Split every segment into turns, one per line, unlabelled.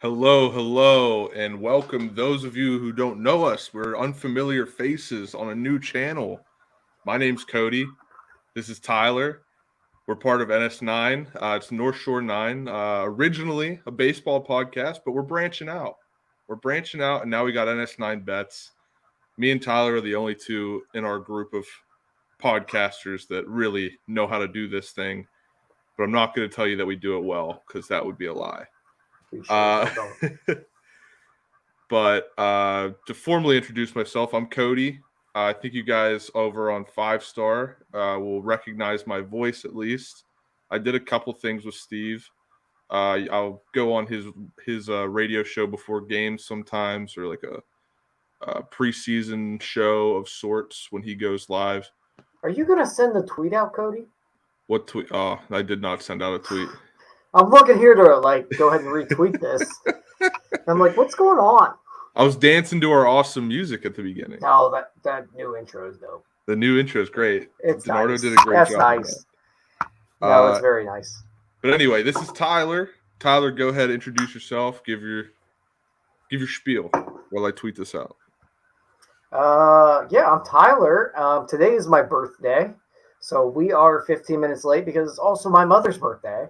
Hello, and welcome those of you who don't know us. We're unfamiliar faces on a new channel. My name's Cody. This is Tyler. We're part of NS9. It's North Shore 9. Originally a baseball podcast, but we're branching out. And now we got NS9BETS. Me and Tyler are the only two in our group of podcasters that really know how to do this thing. But I'm not going to tell you that we do it well, because that would be a lie. But to formally introduce myself, I'm Cody. I think you guys over on 5-Star will recognize my voice at least. I did a couple things with Steve. I'll go on his radio show before games sometimes, or like a preseason show of sorts when he goes live.
Are you going to send the tweet out, Cody?
What tweet? Oh, I did not send out a tweet.
I'm looking here to go ahead and retweet this. I'm like, what's going on?
I was dancing to our awesome music at the beginning.
No, that new intro is dope.
The new intro is great.
It's
DiNardo
nice.
did a great job.
That's nice. No, it's very nice.
But anyway, this is Tyler. Tyler, go ahead, introduce yourself. Give your spiel while I tweet this out.
I'm Tyler. Today is my birthday, so we are 15 minutes late because it's also my mother's birthday.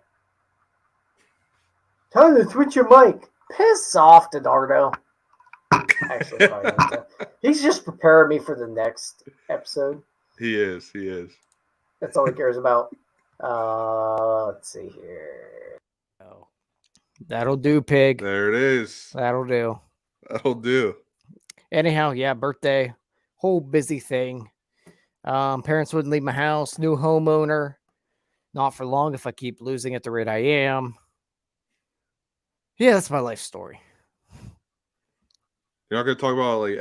Tyler, switch your mic. Piss off, DiNardo. Actually, sorry. He's just preparing me for the next episode.
He is.
That's all he cares about. Let's see here.
Oh, that'll do, pig.
There it is.
That'll do. Anyhow, yeah, birthday, whole busy thing. Parents wouldn't leave my house. New homeowner. Not for long if I keep losing at the rate I am. Yeah, that's my life story.
You're not going to talk about like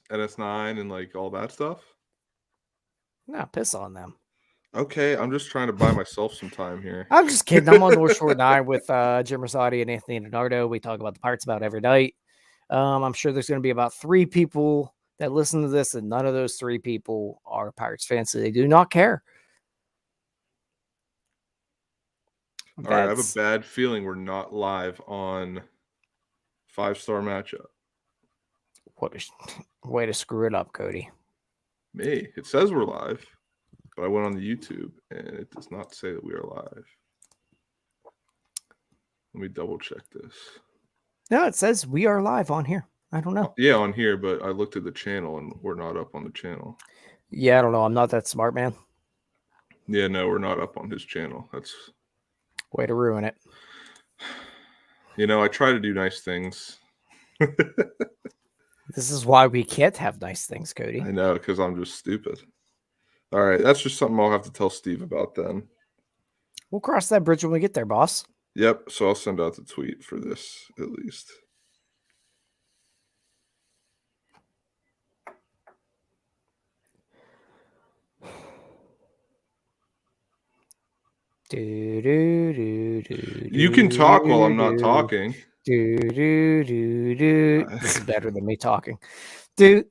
NS9 and like all that stuff?
No, piss on them.
Okay, I'm just trying to buy myself some time here.
I'm just kidding. I'm on North Shore 9 with Jim Rosati and Anthony DiNardo. We talk about the Pirates about every night. I'm sure there's going to be about 3 people that listen to this, and none of those 3 people are Pirates fans, so they do not care.
All right, I have a bad feeling we're not live on 5-Star matchup.
What a way to screw it up, Cody.
Me. It says we're live, but I went on the YouTube, and it does not say that we are live. Let me double check this.
No, it says we are live on here. I don't know.
Yeah, on here, but I looked at the channel, and we're not up on the channel.
Yeah, I don't know. I'm not that smart, man.
Yeah, no, we're not up on his channel. That's
way to ruin it.
You know, I try to do nice things.
This is why we can't have nice things, Cody.
I know, because I'm just stupid. All right, that's just something I'll have to tell Steve about then.
We'll cross that bridge when we get there, boss.
Yep, so I'll send out the tweet for this, at least. You can talk while I'm not talking.
This is better than me talking. I'm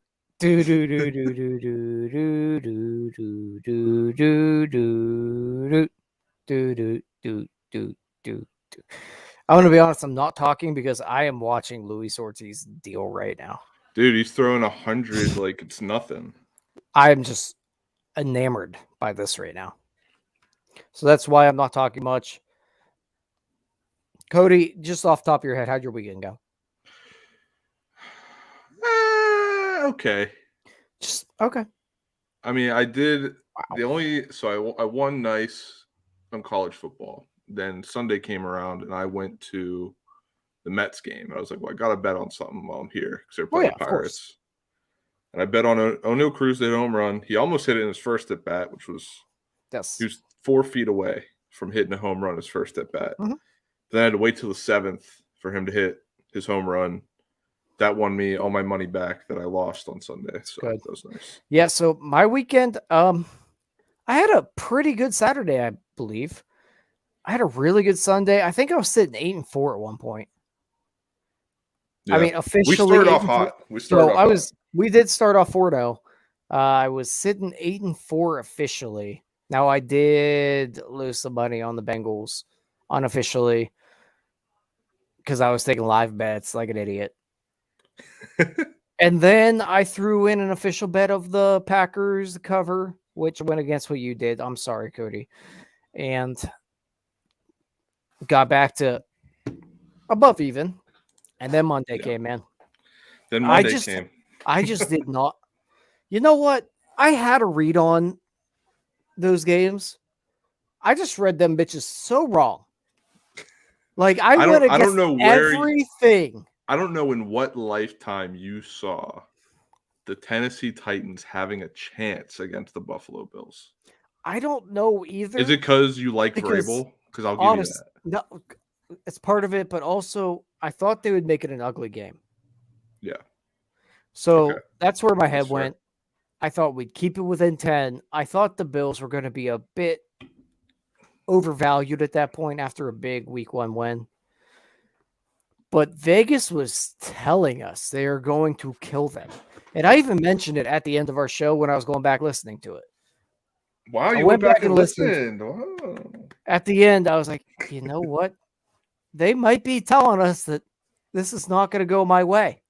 going to be honest, I'm not talking because I am watching Luis Ortiz deal right now.
Dude, he's throwing 100 like it's nothing.
I'm just enamored by this right now. So that's why I'm not talking much. Cody, just off the top of your head, how'd your weekend go?
Okay.
Just okay.
I mean, I did I won nice on college football. Then Sunday came around and I went to the Mets game. And I was like, well, I got to bet on something while I'm here because they're playing the Pirates. And I bet on O'Neal Cruz did a home run. He almost hit it in his first at bat, which was he was 4 feet away from hitting a home run his first at bat. Mm-hmm. Then I had to wait till the 7th for him to hit his home run. That won me all my money back that I lost on Sunday. So that was nice.
Yeah, so my weekend, I had a pretty good Saturday, I believe. I had a really good Sunday. I think I was sitting 8-4 at one point. Yeah. I mean, officially,
we started off hot.
We did start off 4-0. I was sitting 8-4 officially. Now I did lose some money on the Bengals unofficially. because I was taking live bets like an idiot. And then I threw in an official bet of the Packers cover, which went against what you did. I'm sorry, Cody. And got back to above even. And then Monday came in.
Then Monday came.
I just did not. You know what? I had a read on those games. I just read them bitches so wrong. Like I went against everything.
I don't know in what lifetime you saw the Tennessee Titans having a chance against the Buffalo Bills.
I don't know either.
Is it because you like Vrabel? Because I'll give you that.
No, it's part of it, but also I thought they would make it an ugly game.
Yeah.
So that's where my head went. I thought we'd keep it within 10. I thought the Bills were going to be a bit overvalued at that point after a big week 1 win. But Vegas was telling us they are going to kill them. And I even mentioned it at the end of our show when I was going back listening to it.
Wow, you went back and listened. Wow.
At the end, I was like, you know what? They might be telling us that this is not going to go my way.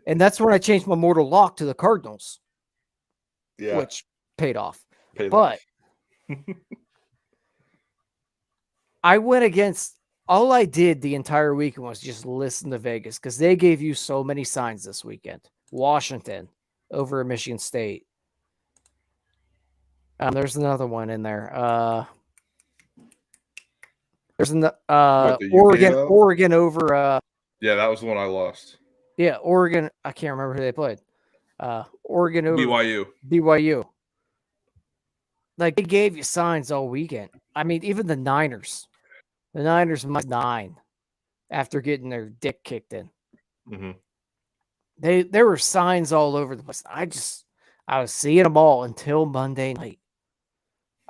And that's when I changed my mortal lock to the Cardinals. Yeah. Which paid off. But I went against, all I did the entire weekend was just listen to Vegas because they gave you so many signs this weekend. Washington over Michigan State. There's another one in there. There's an Oregon over.
Yeah, that was the one I lost.
Yeah, Oregon. I can't remember who they played. Oregon over
BYU.
Like they gave you signs all weekend. I mean, even the Niners. The Niners -9 after getting their dick kicked in.
Mm-hmm.
There were signs all over the place. I was seeing them all until Monday night.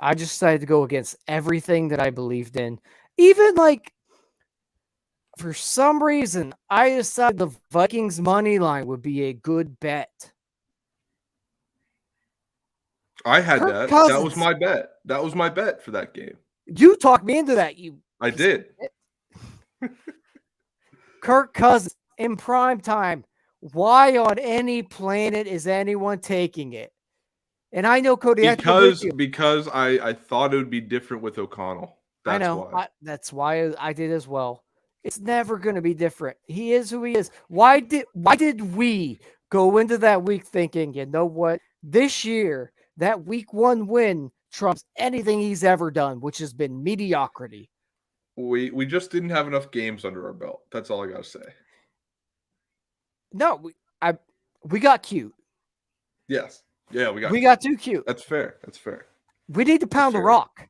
I just decided to go against everything that I believed in. Even like, for some reason, I decided the Vikings money line would be a good bet.
I had that. That was my bet. That was my bet for that game.
You talked me into that.
I did.
Kirk Cousins in prime time. Why on any planet is anyone taking it? And I know, Cody,
because I thought it would be different with O'Connell. That's
I know.
why.
That's why I did as well. It's never going to be different. He is who he is. Why did we go into that week thinking, you know what? This year, that week 1 win trumps anything he's ever done, which has been mediocrity.
We just didn't have enough games under our belt. That's all I got to say.
No, we got cute.
Yes. Yeah,
we got too cute.
That's fair.
We need to pound the rock.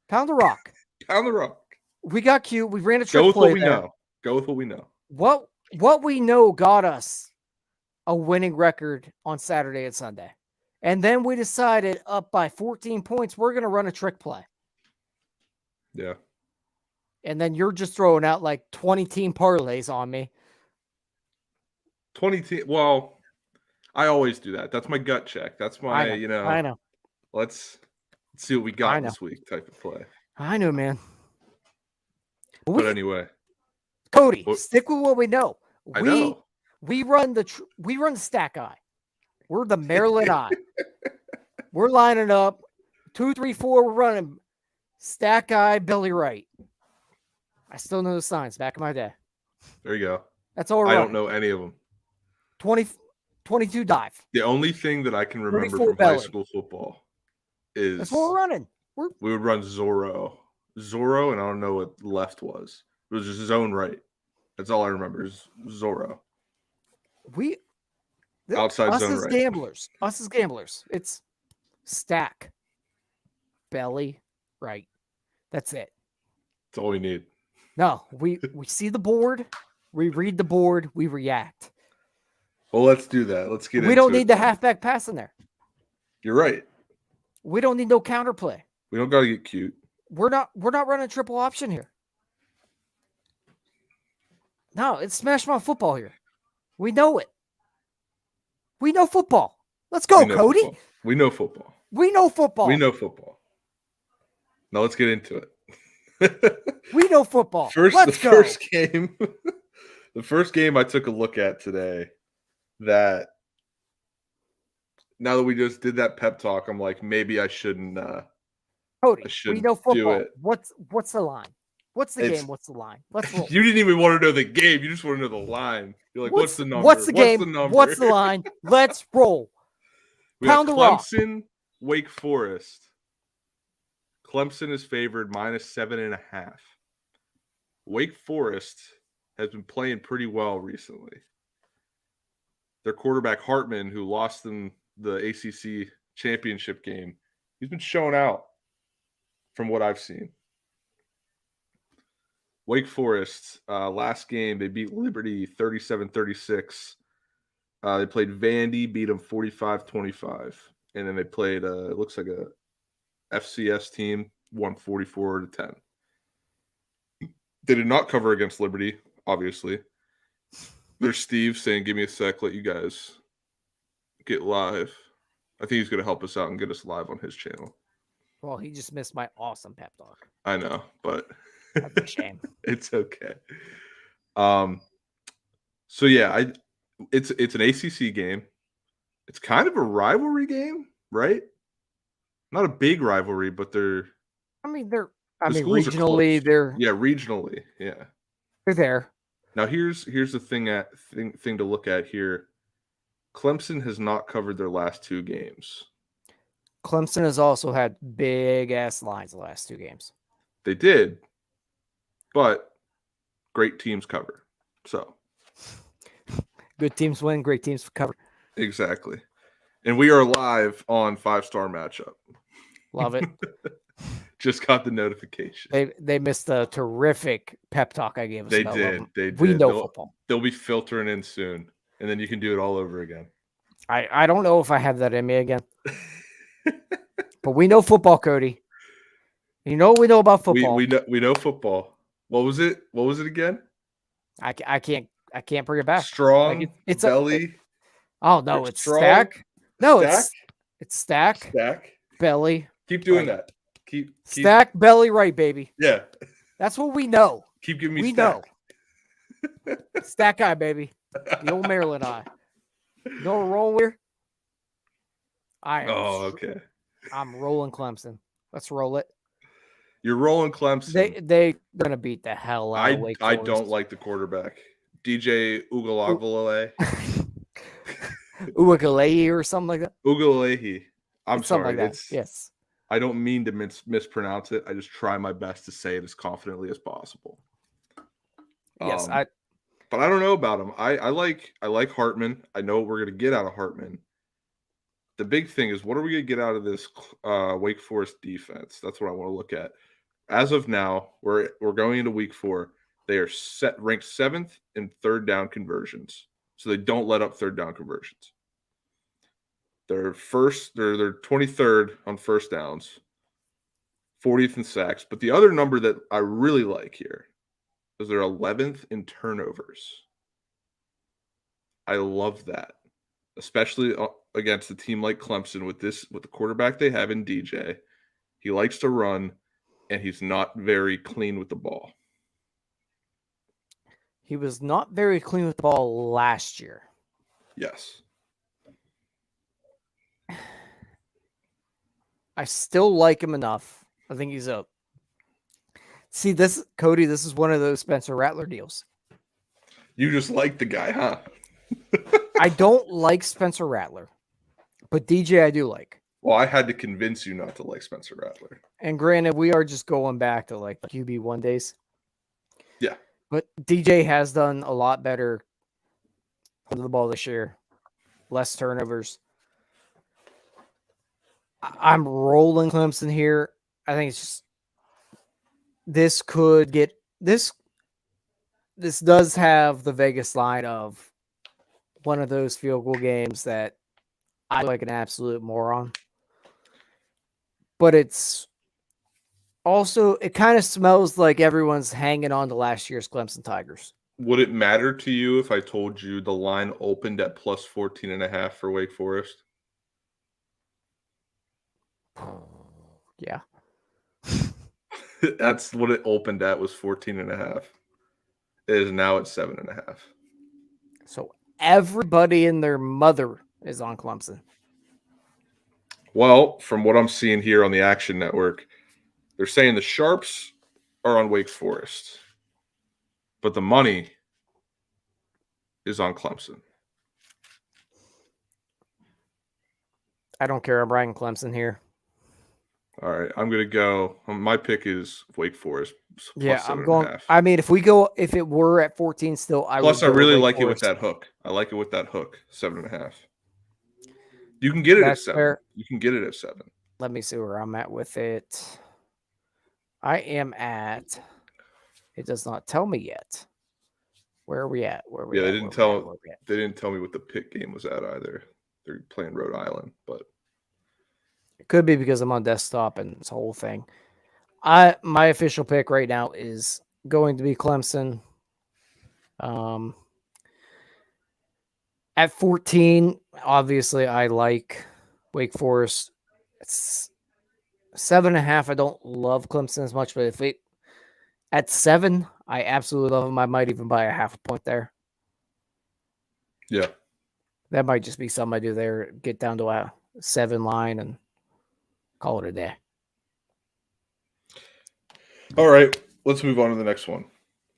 Pound the rock.
Pound the rock.
We got cute. We ran a trick
play. Go with what we
there.
know. Go with what we know.
What we know got us a winning record on Saturday and Sunday. And then we decided up by 14 points, we're going to run a trick play.
Yeah.
And then you're just throwing out like 20 team parlays on me.
20 team. Well, I always do that. That's my gut check. That's my,
I know.
Let's see what we got this week type of play.
I know, man.
But anyway,
Cody, stick with what we know.
I know.
We run the stack eye. We're the Maryland eye. We're lining up 2, 3, 4. We're running stack eye, belly right. I still know the signs back in my day.
There you go.
That's all we're running.
I don't know any of them.
22 dive.
The only thing that I can remember from high school football is
that's what we're running.
We would run Zorro, and I don't know what left was. It was just zone right. That's all I remember is Zorro. Outside zone right.
Us as gamblers. It's stack, belly right. That's it.
That's all we need.
No, we see the board, we read the board, we react.
Well, let's do that. Let's get into it.
We don't need the halfback pass in there.
You're right.
We don't need no counterplay.
We don't got to get cute.
We're not running triple option here. No, it's smash mouth football here. We know it. We know football. Let's go, Cody.
Football. We know football.
We know football.
We know football. Now let's get into it.
We know football.
The
Let's go.
The first game I took a look at today, that now that we just did that pep talk, I'm like, maybe I shouldn't.
Cody,
I shouldn't
we know football.
do it.
What's the line? What's the game? What's the line? Let's roll.
You didn't even want to know the game. You just want to know the line. You're like, what's the number?
What's the game?
What's the number?
What's the line? Let's roll.
We got
Pound the rock.
Clemson, Wake Forest. Clemson is favored -7.5. Wake Forest has been playing pretty well recently. Their quarterback Hartman, who lost in the ACC championship game, he's been showing out from what I've seen. Wake Forest, last game, they beat Liberty 37-36. They played Vandy, beat them 45-25. And then they played, it looks like a FCS team, won 44-10. They did not cover against Liberty, obviously. There's Steve saying, give me a sec, let you guys get live. I think he's going to help us out and get us live on his channel.
Well, he just missed my awesome pep talk.
I know, but
that's a shame.
It's okay. So yeah, it's an ACC game. It's kind of a rivalry game, right? Not a big rivalry, but they're
regionally they're
regionally, yeah.
They're there.
Now here's the thing to look at here. Clemson has not covered their last two games.
Clemson has also had big ass lines the last two games.
They did, but great teams cover. So
good teams win, great teams cover.
Exactly. And we are live on 5-star matchup.
Love it.
Just got the notification.
They missed a terrific pep talk I gave us.
They did.
We know football.
They'll be filtering in soon, and then you can do it all over again.
I don't know if I have that in me again. But we know football, Cody. You know what we know about football.
We know football. What was it? What was it again?
I can't bring it back.
Strong it's belly.
No, it's strong, stack. No, stack? It's stack.
Stack.
Belly.
Keep doing that. Keep
stack belly right, baby.
Yeah.
That's what we know.
Keep giving me
we
stack.
Know. Stack eye, baby. The old Maryland eye. You know what we're rolling with?
Okay.
I'm rolling Clemson. Let's roll it.
You're rolling Clemson.
They're gonna beat the hell out of Wake Forest.
I don't like the quarterback. DJ Ugalagale.
Ugalalehi or something like that.
Ugalalehi. I'm sorry.
Like yes.
I don't mean to mispronounce it. I just try my best to say it as confidently as possible.
Yes,
but I don't know about him. I like Hartman. I know what we're gonna get out of Hartman. The big thing is, what are we gonna get out of this Wake Forest defense? That's what I want to look at. As of now, we're going into week 4. They are ranked 7th in third down conversions, so they don't let up third down conversions. They're 23rd on first downs, 40th in sacks. But the other number that I really like here is they're 11th in turnovers. I love that, especially against a team like Clemson with the quarterback they have in DJ. He likes to run, and he's not very clean with the ball.
He was not very clean with the ball last year.
Yes.
I still like him enough. I think he's up. See, Cody, this is one of those Spencer Rattler deals.
You just like the guy, huh?
I don't like Spencer Rattler, but DJ I do like.
Well, I had to convince you not to like Spencer Rattler.
And granted, we are just going back to like QB1 days.
Yeah.
But DJ has done a lot better on the ball this year. Less turnovers. I'm rolling Clemson here. I think it's just this does have the Vegas line of one of those field goal games that I like an absolute moron. But it's also, it kind of smells like everyone's hanging on to last year's Clemson Tigers.
Would it matter to you if I told you the line opened at plus 14.5 for Wake Forest?
Yeah.
That's what it opened at, was 14.5. It is now at 7.5.
So everybody and their mother is on Clemson.
Well, from what I'm seeing here on the Action Network, they're saying the Sharps are on Wake Forest, but the money is on Clemson.
I don't care. I'm riding Clemson here.
All right, I'm gonna go. My pick is Wake Forest.
Yeah, I'm going. I mean, if it were at 14 still, I
Plus,
would.
I really
Wake
like
Forest.
it with that hook. I like it with that hook. 7.5. You can get it at 7.
Fair.
You can get it at 7.
Let me see where I'm at with it. I am at. It does not tell me yet. Where are we at?
They didn't tell. They didn't tell me what the pick game was at either. They're playing Rhode Island, but
it could be because I'm on desktop and this whole thing. My official pick right now is going to be Clemson. At 14, obviously I like Wake Forest. It's 7.5. I don't love Clemson as much, but if it at 7, I absolutely love them. I might even buy a half a point there.
Yeah.
That might just be something I do there. Get down to a 7 line and call it a day.
All right, let's move on to the next one.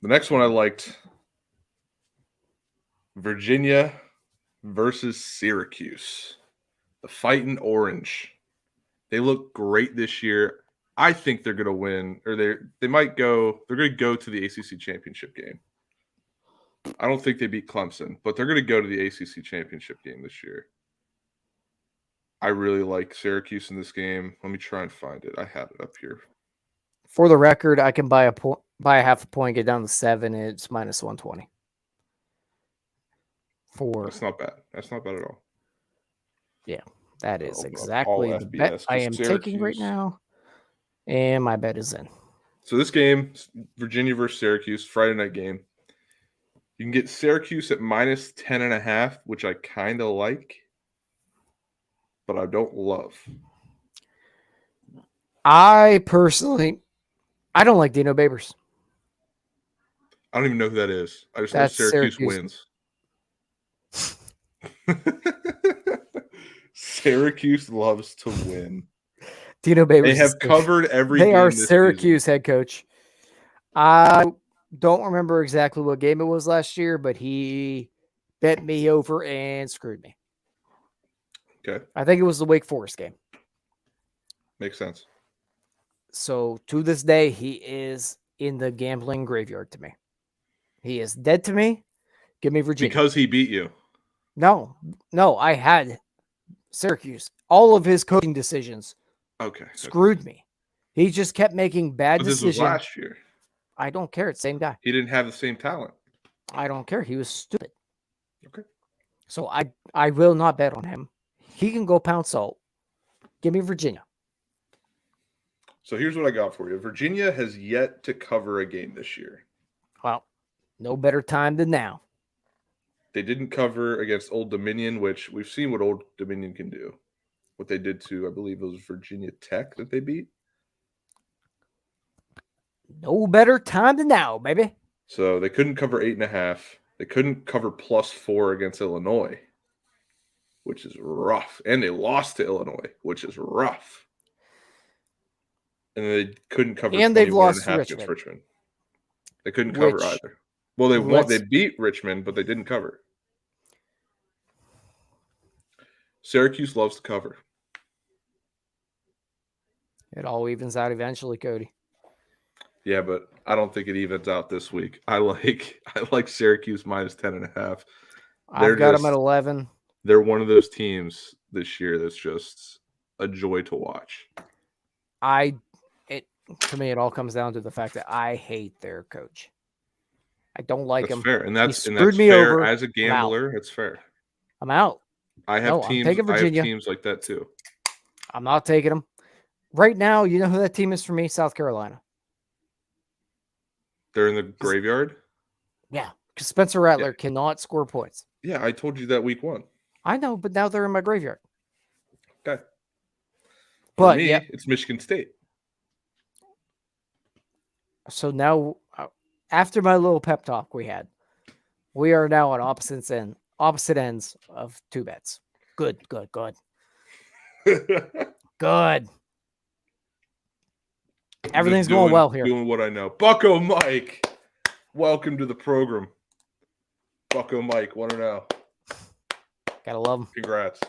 The next one I liked. Virginia versus Syracuse. The Fighting Orange. They look great this year. I think they're going to win, or they might go. They're going to go to the ACC championship game. I don't think they beat Clemson, but they're going to go to the ACC championship game this year. I really like Syracuse in this game. Let me try and find it. I have it up here.
For the record, I can buy a half a point, get down to 7. It's minus 120.
That's not bad. That's not bad at all.
Yeah, that is exactly the
FBS,
bet I am taking right now. And my bet is in.
So this game, Virginia versus Syracuse, Friday night game. You can get Syracuse at minus 10.5, which I kind of like, but I don't love.
I don't like Dino Babers.
I don't even know who that is. I just know Syracuse wins. Syracuse loves to win.
Dino Babers.
They have covered every game.
They are Syracuse head coach. I don't remember exactly what game it was last year, but he bet me over and screwed me.
Okay.
I think it was the Wake Forest game.
Makes sense.
So to this day, he is in the gambling graveyard to me. He is dead to me. Give me Virginia.
Because he beat you.
No, I had Syracuse. All of his coaching decisions screwed me. He just kept making bad decisions.
This was last year.
I don't care. It's the same guy.
He didn't have the same talent.
I don't care. He was stupid.
Okay.
So I will not bet on him. He can go pound salt. Give me Virginia.
So here's what I got for you. Virginia has yet to cover a game this year.
Well, no better time than now.
They didn't cover against Old Dominion, which we've seen what Old Dominion can do. What they did to, I believe it was Virginia Tech that they beat.
No better time than now, baby.
So they couldn't cover 8.5. They couldn't cover +4 against Illinois, which is rough. And they lost to Illinois, which is rough. And they couldn't cover.
And they've lost to
against Richmond. They couldn't cover either. Well, they won. They beat Richmond, but they didn't cover. Syracuse loves to cover.
It all evens out eventually, Cody.
Yeah, but I don't think it evens out this week. I like Syracuse minus 10.5.
I've got them at 11.
They're one of those teams this year that's just a joy to watch.
To me, it all comes down to the fact that I hate their coach. I don't like him.
Fair, and that's
me
fair
over.
As a gambler. It's fair.
I'm out.
I have teams like that too.
I'm not taking them. Right now, you know who that team is for me? South Carolina.
They're in the graveyard?
Yeah, because Spencer Rattler cannot score points.
Yeah, I told you that week 1.
I know, but now they're in my graveyard.
Okay.
But
for me, it's Michigan State.
So now, after my little pep talk we had, we are now on opposite ends of 2bets. Good. Everything's going well here.
Doing what I know. Bucko Mike, welcome to the program. Bucko Mike, 1-0.
Gotta love him.
Congrats.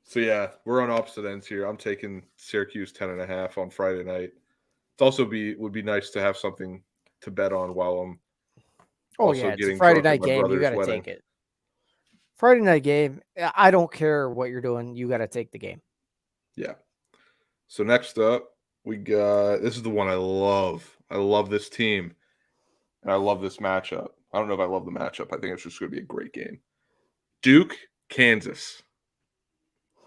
So yeah, we're on opposite ends here. I'm taking Syracuse 10.5 on Friday night. It's also would be nice to have something to bet on while I'm
it's a Friday night game. You got to take it. Friday night game. I don't care what you're doing. You got to take the game.
Yeah. So next up, we got, this is the one I love. I love this team, and I love this matchup. I don't know if I love the matchup. I think it's just going to be a great game. Duke, Kansas.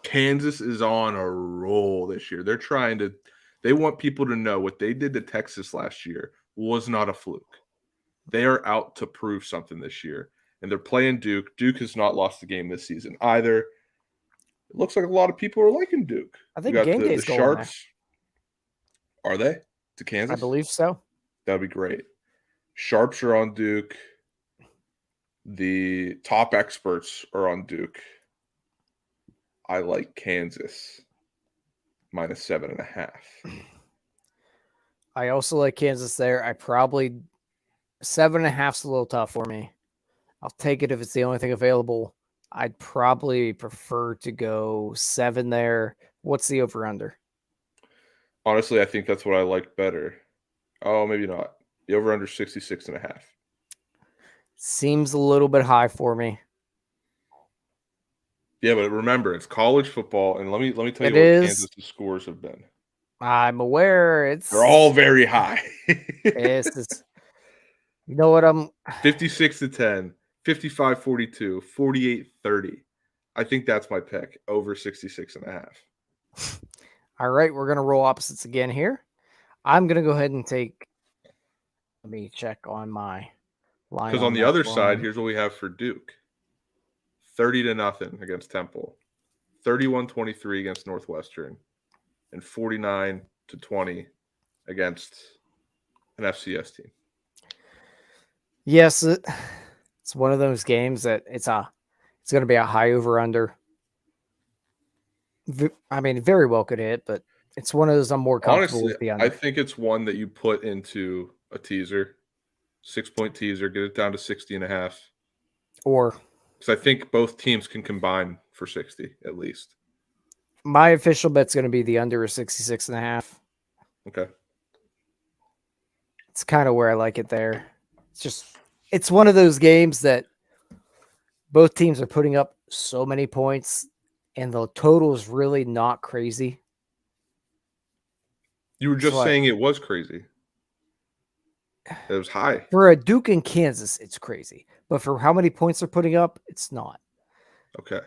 Kansas is on a roll this year. They want people to know what they did to Texas last year was not a fluke. They are out to prove something this year, and they're playing Duke. Duke has not lost a game this season either. It looks like a lot of people are liking Duke.
I think game day is going
Sharps. Are they to Kansas?
I believe so.
That'd be great. Sharps are on Duke. The top experts are on Duke. I like Kansas minus 7.5.
I also like Kansas there. 7.5 is a little tough for me. I'll take it if it's the only thing available. I'd probably prefer to go 7 there. What's the over-under?
Honestly, I think that's what I like better. Oh, maybe not. The over-under 66.5.
Seems a little bit high for me.
Yeah, but remember, it's college football, and let me tell you what Kansas' scores have been.
I'm aware
they're all very high.
You know what?
56-10, 55-42, 48-30. I think that's my pick, over 66.5.
All right, we're gonna roll opposites again here. I'm gonna go ahead and take. Let me check on my line.
Because on the other side, here's what we have for Duke: 30-0 against Temple, 31-23 against Northwestern, and 49-20 against an FCS team.
Yes, it's one of those games that it's going to be a high over under. I mean, very well could hit, but it's one of those I'm more comfortable with the under.
I think it's one that you put into a teaser, 6-point teaser, get it down to 60.5.
Or
because I think both teams can combine for 60 at least.
My official bet's going to be the under 66.5.
Okay.
It's kind of where I like it there. It's one of those games that both teams are putting up so many points and the total is really not crazy.
You were just saying it was crazy. It was high.
For a Duke and Kansas, it's crazy. But for how many points they're putting up, it's not.
Okay.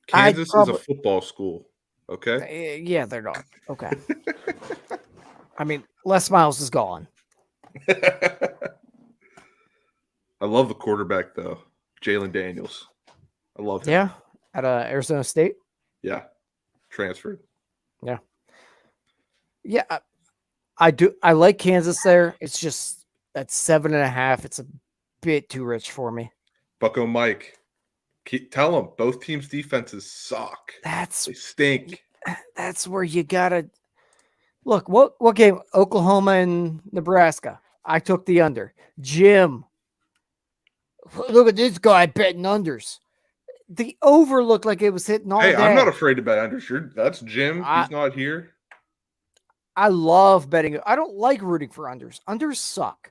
Kansas is a football school. Okay.
Yeah, they're not. Okay. I mean, Les Miles is gone.
I love the quarterback, though. Jalen Daniels. I love him.
Yeah. At Arizona State?
Yeah. Transferred.
Yeah. Yeah. I do. I like Kansas there. It's just at 7.5. It's a bit too rich for me.
Bucko Mike. Tell them both teams' defenses suck. They stink.
That's where you gotta look. What game? Oklahoma and Nebraska. I took the under. Jim, look at this guy betting unders. The over looked like it was hitting all day.
I'm not afraid to bet unders. That's Jim. He's not here.
I love betting. I don't like rooting for unders. Unders suck,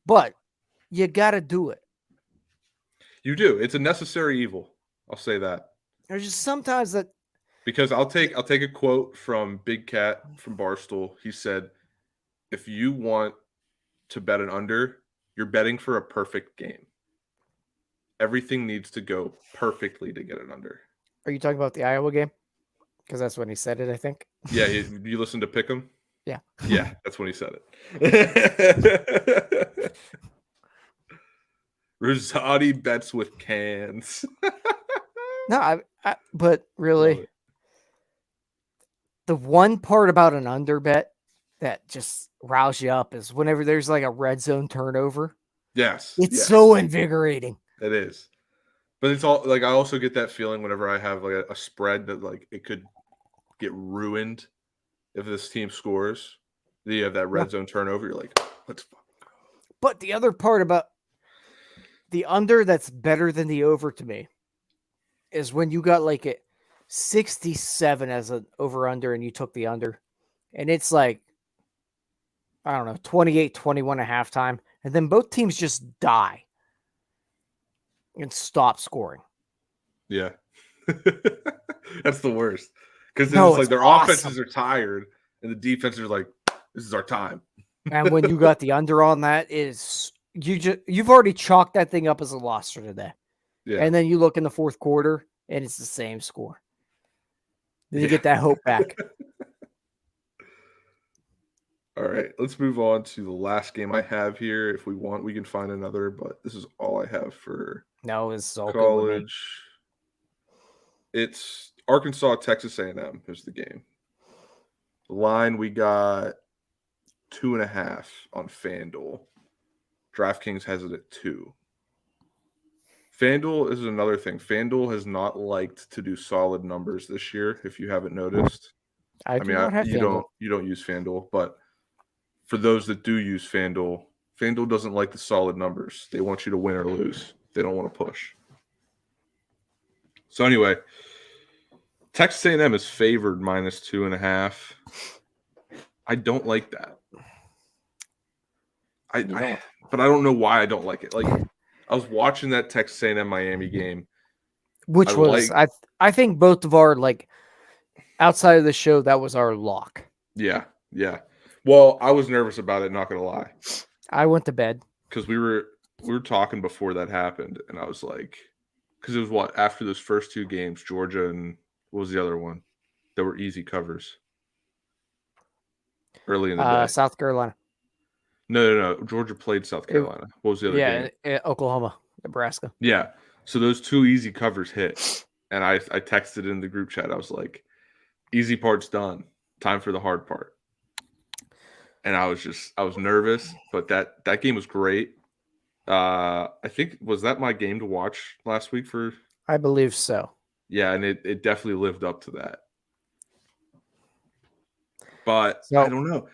but you gotta do it.
You do. It's a necessary evil. I'll say that.
There's just sometimes that.
Because I'll take a quote from Big Cat from Barstool. He said, if you want to bet an under, you're betting for a perfect game. Everything needs to go perfectly to get an under.
Are you talking about the Iowa game? Because that's when he said it, I think.
Yeah, you listen to Pick'em?
Yeah.
Yeah, that's when he said it. Rosati bets with cans.
No, but really, the one part about an under bet that just riles you up is whenever there's like a red zone turnover.
Yes.
It's so invigorating.
It is. But it's all like I also get that feeling whenever I have like a spread that like it could get ruined if this team scores. Then you have that red zone turnover. You're like, let's fucking go.
But the other part about the under that's better than the over to me is when you got like a 67 as an over under and you took the under and it's like, I don't know, 28-21 at halftime. And then both teams just die and stop scoring.
Yeah. That's the worst. Because
No,
it's like their
awesome.
offenses are tired and the defenses are like, this is our time.
And when you got the under on that is you've already chalked that thing up as a loss for today.
Yeah.
And then you look in the fourth quarter and it's the same score. Then you get that hope back.
All right, let's move on to the last game I have here. If we want, we can find another, but this is all I have for
No, it's all
college. It's Arkansas, Texas A&M is the game. The line we got 2.5 on FanDuel. DraftKings has it at 2. FanDuel is another thing. FanDuel has not liked to do solid numbers this year, if you haven't noticed.
I mean,
you don't use FanDuel, but for those that do use FanDuel, FanDuel doesn't like the solid numbers. They want you to win or lose. They don't want to push. So anyway, Texas A&M is favored -2.5. I don't like that. But I don't know why I don't like it. Like I was watching that Texas A&M Miami game,
which I think both of our outside of the show that was our lock.
Yeah. Well, I was nervous about it, not gonna lie.
I went to bed
because we were talking before that happened, and I was like, because it was after those first 2 games, Georgia and what was the other one? There were easy covers early in the day.
South Carolina.
No. Georgia played South Carolina. What was the other game?
Oklahoma, Nebraska.
Yeah. So those 2 easy covers hit, and I texted in the group chat. I was like, easy part's done. Time for the hard part. And I was nervous, but that game was great. I think, was that my game to watch last week for?
I believe so.
Yeah, and it definitely lived up to that. But I don't know.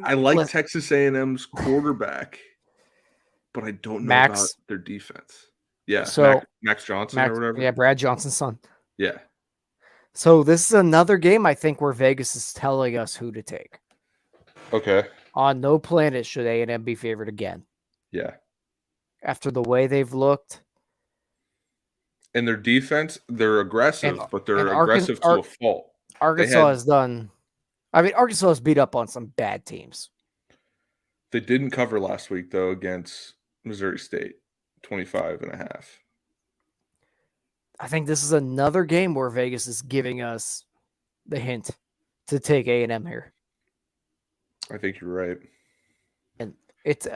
I like Texas A&M's quarterback, but I don't know about their defense. Yeah,
so
Max Johnson or whatever.
Yeah, Brad Johnson's son.
Yeah.
So this is another game I think where Vegas is telling us who to take.
Okay.
On no planet should A&M be favored again.
Yeah.
After the way they've looked.
And their defense, they're aggressive, but they're aggressive to a fault.
Arkansas has beat up on some bad teams.
They didn't cover last week, though, against Missouri State, 25.5.
I think this is another game where Vegas is giving us the hint to take A&M here.
I think you're right.
And it's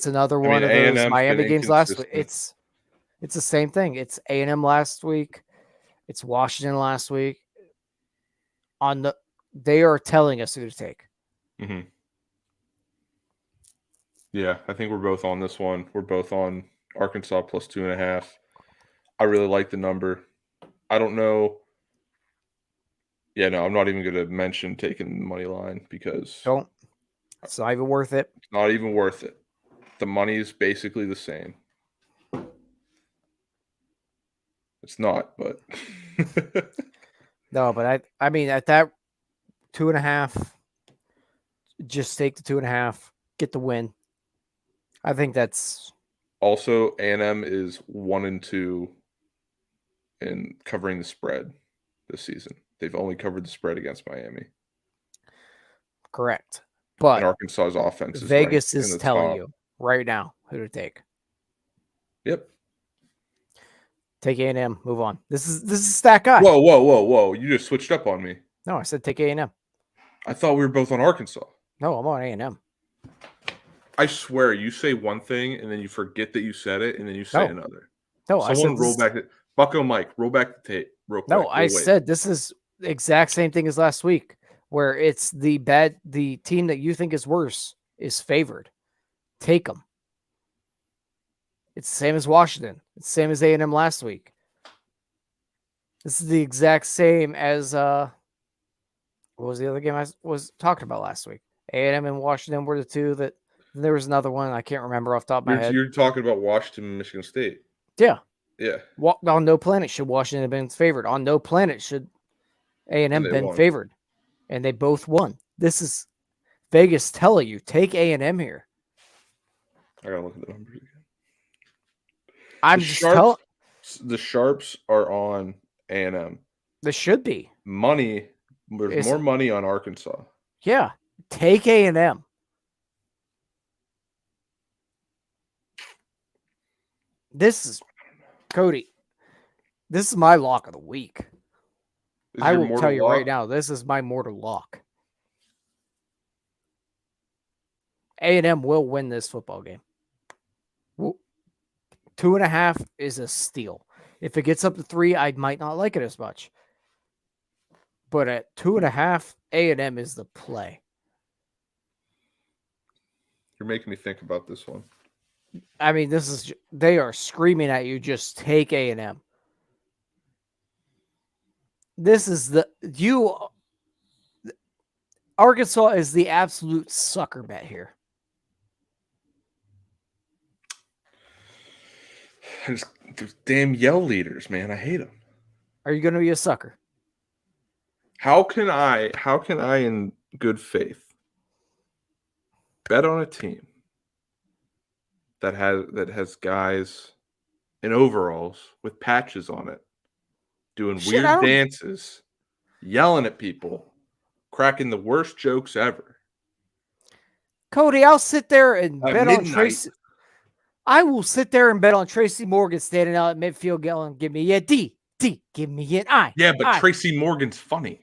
another one of those Miami games last week. It's the same thing. It's A&M last week. It's Washington last week. They are telling us who to take.
Mm-hmm. Yeah, I think we're both on this one. We're both on Arkansas plus 2.5. I really like the number. I don't know. Yeah, no, I'm not even going to mention taking the money line because
it's not even worth it.
It's not even worth it. The money is basically the same. It's not, but
no, but I mean at that 2.5, just take the 2.5, get the win. I think that's
also A&M is 1-2 in covering the spread this season. They've only covered the spread against Miami.
Correct. But
and Arkansas's offense is
Vegas is telling you right now who to take.
Yep.
Take A&M. Move on. This is stat guy.
Whoa! You just switched up on me.
No, I said take A&M.
I thought we were both on Arkansas.
No, I'm on A&M.
I swear, you say one thing and then you forget that you said it, and then you say another.
No,
someone roll back it. Bucko Mike, roll back the tape.
I said this is the exact same thing as last week. where it's the team that you think is worse is favored. Take them. It's the same as Washington. It's the same as A&M last week. This is the exact same as what was the other game I was talking about last week? A&M and Washington were the two that there was another one I can't remember off the top of my head.
You're talking about Washington and Michigan State.
Yeah.
Yeah.
On no planet should Washington have been favored. On no planet should A&M been favored. And they both won. This is Vegas telling you, take A&M here.
I gotta look at the numbers again.
I'm just telling.
The Sharps are on A&M.
This should be
money. There's more money on Arkansas.
Yeah, take A&M. This is Cody. This is my lock of the week. I will tell you right now, this is my mortal lock. A&M will win this football game. 2.5 is a steal. If it gets up to 3, I might not like it as much. But at 2.5, A&M is the play.
You're making me think about this one.
I mean, they are screaming at you, just take A&M. This is Arkansas is the absolute sucker bet here.
Those damn yell leaders, man. I hate them.
Are you going to be a sucker?
How can I in good faith bet on a team that has guys in overalls with patches on it doing weird dances, yelling at people, cracking the worst jokes ever?
Cody, I'll sit there and bet on Tracy. I will sit there and bet on Tracy Morgan standing out at midfield yelling, give me a D, give me an I.
Yeah, but Tracy Morgan's funny.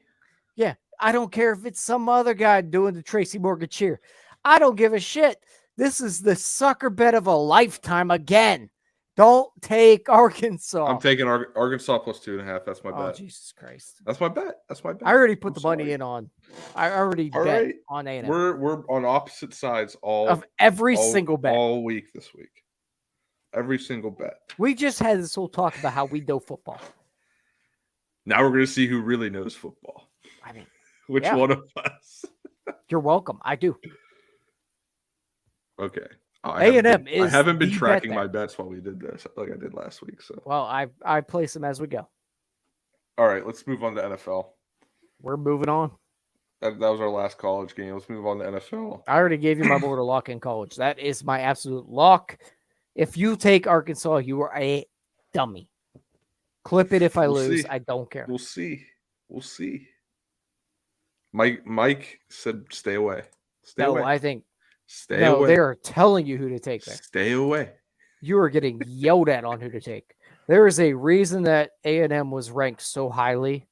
Yeah, I don't care if it's some other guy doing the Tracy Morgan cheer. I don't give a shit. This is the sucker bet of a lifetime again. Don't take Arkansas.
I'm taking Arkansas plus 2.5. That's my bet.
Oh, Jesus Christ.
That's my bet.
I already put the money in on. I already bet on A&M.
We're on opposite sides of
every single bet.
All week this week. Every single bet.
We just had this whole talk about how we know football.
Now we're going to see who really knows football.
I mean,
which one of us?
You're welcome. I do.
Okay.
A&M is.
I haven't been tracking my bets while we did this, like I did last week. So.
Well, I place them as we go.
All right, let's move on to NFL.
We're moving on.
That was our last college game. Let's move on to NFL.
I already gave you my border lock in college. That is my absolute lock. If you take Arkansas, you are a dummy. Clip it if I lose. I don't care.
We'll see. Mike said stay away. Stay away.
I think
stay away.
They are telling you who to take there.
Stay away.
You are getting yelled at on who to take. There is a reason that A&M was ranked so highly,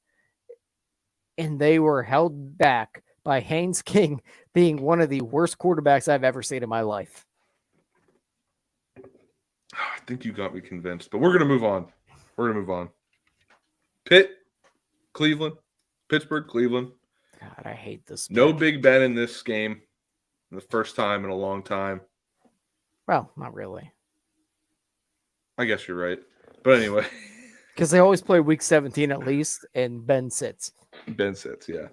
and they were held back by Haynes King being one of the worst quarterbacks I've ever seen in my life.
I think you got me convinced, but we're going to move on. Pittsburgh, Cleveland.
God, I hate this.
No Big Ben in this game. The first time in a long time.
Well, not really.
I guess you're right. But anyway.
Because they always play week 17 at least, and Ben sits.
Yeah.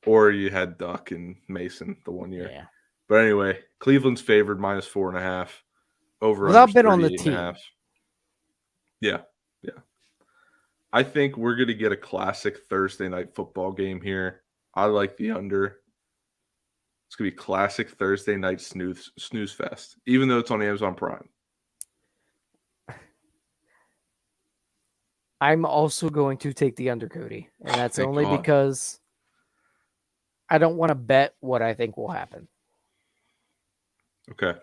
Or you had Duck and Mason the one year.
Yeah.
But anyway, Cleveland's favored -4.5. Over
without bet on the team.
Yeah. I think we're going to get a classic Thursday night football game here. I like the under. It's going to be classic Thursday night snooze fest, even though it's on Amazon Prime.
I'm also going to take the under, Cody. And that's only because I don't want to bet what I think will happen.
Okay.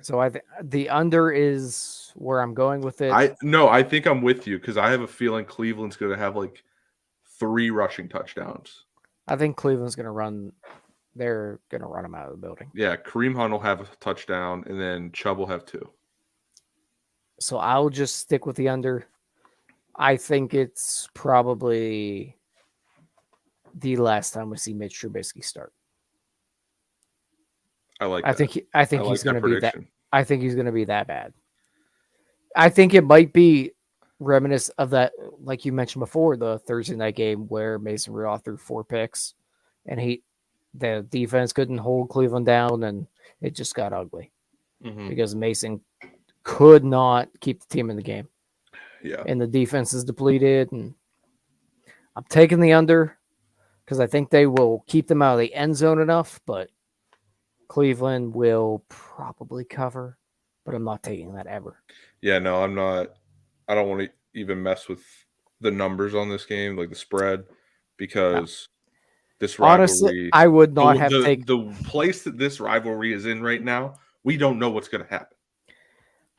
So the under is where I'm going with it.
I think I'm with you because I have a feeling Cleveland's going to have like 3 rushing touchdowns.
I think Cleveland's going to run. They're going to run them out of the building.
Yeah, Kareem Hunt will have a touchdown, and then Chubb will have 2.
So I'll just stick with the under. I think it's probably the last time we see Mitch Trubisky start.
I like.
I
that.
think he's going to be that.
prediction.
I think he's going to be that bad. I think it might be reminiscent of that, like you mentioned before, the Thursday night game where Mason Rudolph threw 4 picks, and the defense couldn't hold Cleveland down, and it just got ugly because Mason could not keep the team in the game.
Yeah,
and the defense is depleted. And I'm taking the under because I think they will keep them out of the end zone enough, but Cleveland will probably cover, but I'm not taking that ever.
Yeah, no, I'm not. I don't want to even mess with the numbers on this game, like the spread, because this rivalry.
Honestly, I would not have taken
the place that this rivalry is in right now. We don't know what's going to happen.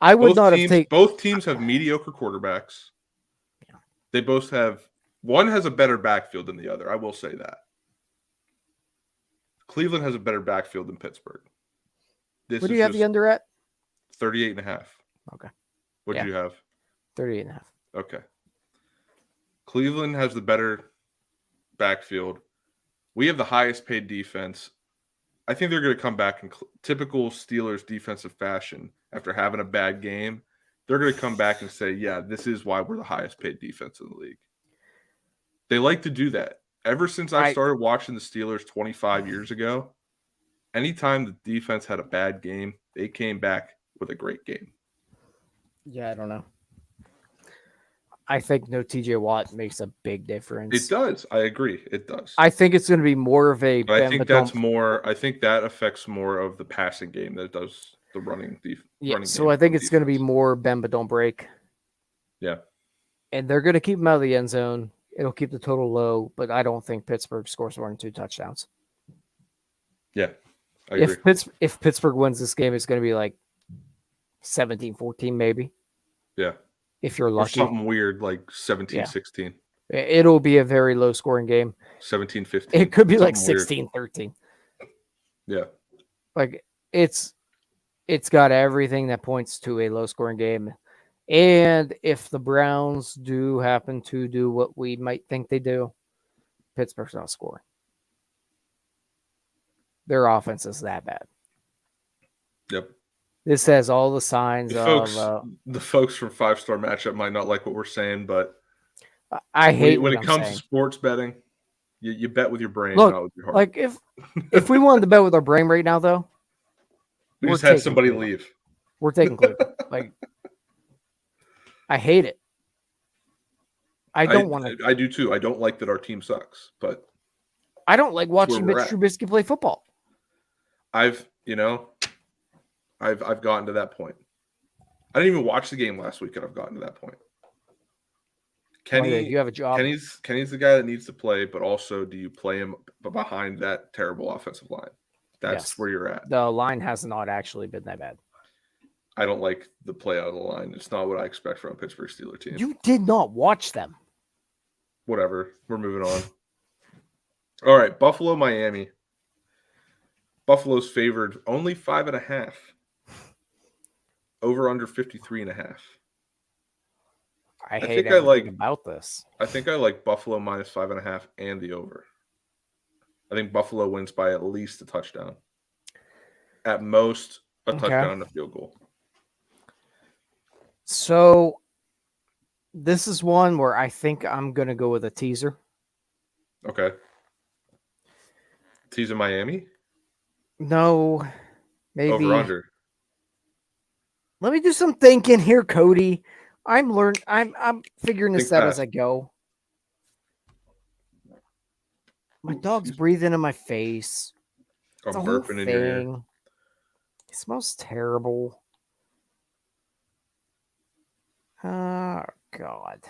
I would not have taken.
Both teams have mediocre quarterbacks.
Yeah.
They both have. One has a better backfield than the other. I will say that. Cleveland has a better backfield than Pittsburgh.
What do you have the under at?
38.5.
Okay.
What do you have?
38.5.
Okay. Cleveland has the better backfield. We have the highest paid defense. I think they're going to come back in typical Steelers defensive fashion after having a bad game. They're going to come back and say, yeah, this is why we're the highest paid defense in the league. They like to do that. Ever since I started watching the Steelers 25 years ago, anytime the defense had a bad game, they came back with a great game.
Yeah, I don't know. I think no TJ Watt makes a big difference.
It does. I agree. It does.
I think it's going to be more of a.
But I think that's more. I think that affects more of the passing game than it does the running defense.
Yeah. So I think it's going to be more bend but don't break.
Yeah.
And they're going to keep them out of the end zone. It'll keep the total low, but I don't think Pittsburgh scores more than 2 touchdowns.
Yeah. I agree.
If Pittsburgh wins this game, it's going to be like 17-14 maybe.
Yeah.
If you're lucky.
Or something weird like 17-16.
It'll be a very low scoring game.
17-15.
It could be like 16-13.
Yeah.
Like it's got everything that points to a low scoring game. And if the Browns do happen to do what we might think they do, Pittsburgh's not scoring. Their offense is that bad.
Yep.
This has all the signs
the folks from 5 Star Matchup might not like what we're saying, but
I hate
when it comes to sports betting, you bet with your brain,
not
with your heart.
Like if we wanted to bet with our brain right now, though,
we just had somebody leave.
We're taking Cleveland. Like I hate it. I don't want to.
I do too. I don't like that our team sucks, but
I don't like watching Mitch Trubisky play football.
I've gotten to that point. I didn't even watch the game last week, and I've gotten to that point. Kenny,
you have a job.
Kenny's the guy that needs to play, but also, do you play him behind that terrible offensive line? That's where you're at.
The line has not actually been that bad.
I don't like the play out of the line. It's not what I expect from a Pittsburgh Steelers team.
You did not watch them.
Whatever. We're moving on. All right, Buffalo, Miami. Buffalo's favored only 5.5. Over under 53.5.
I hate everything about this.
I think I like Buffalo minus 5.5 and the over. I think Buffalo wins by at least a touchdown. At most, a touchdown and a field goal.
So, this is one where I think I'm going to go with a teaser.
Okay. Teaser Miami?
No. Maybe.
Over under.
Let me do some thinking here, Cody. I'm figuring this out as I go. My dog's breathing in my face.
I'm burping in your ear.
It smells terrible. Oh, God.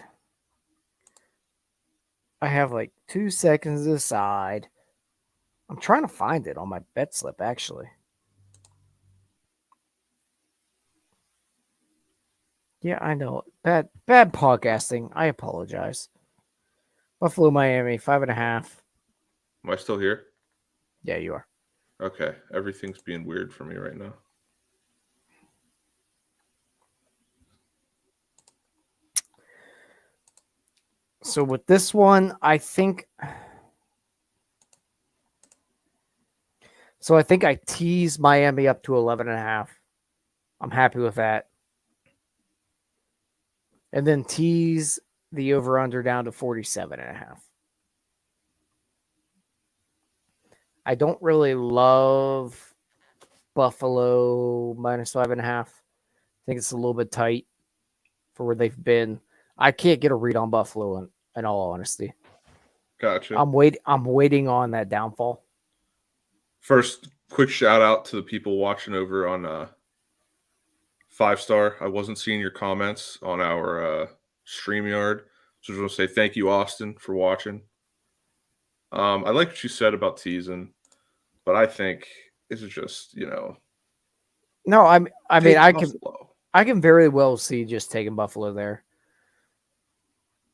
I have like 2 seconds to decide. I'm trying to find it on my bet slip, actually. Yeah, I know. Bad podcasting. I apologize. Buffalo, Miami, 5.5.
Am I still here?
Yeah, you are.
Okay. Everything's being weird for me right now.
So with this one, I think So I think I teased Miami up to 11.5. I'm happy with that. And then tease the over-under down to 47.5. I don't really love Buffalo minus 5.5. I think it's a little bit tight for where they've been. I can't get a read on Buffalo in all honesty.
Gotcha.
I'm waiting on that downfall.
First, quick shout out to the people watching over on 5-star. I wasn't seeing your comments on our StreamYard. So I just want to say thank you, Austin, for watching. I like what you said about teasing, but I think this is just,
No, I mean I
Buffalo.
I can very well see just taking Buffalo there.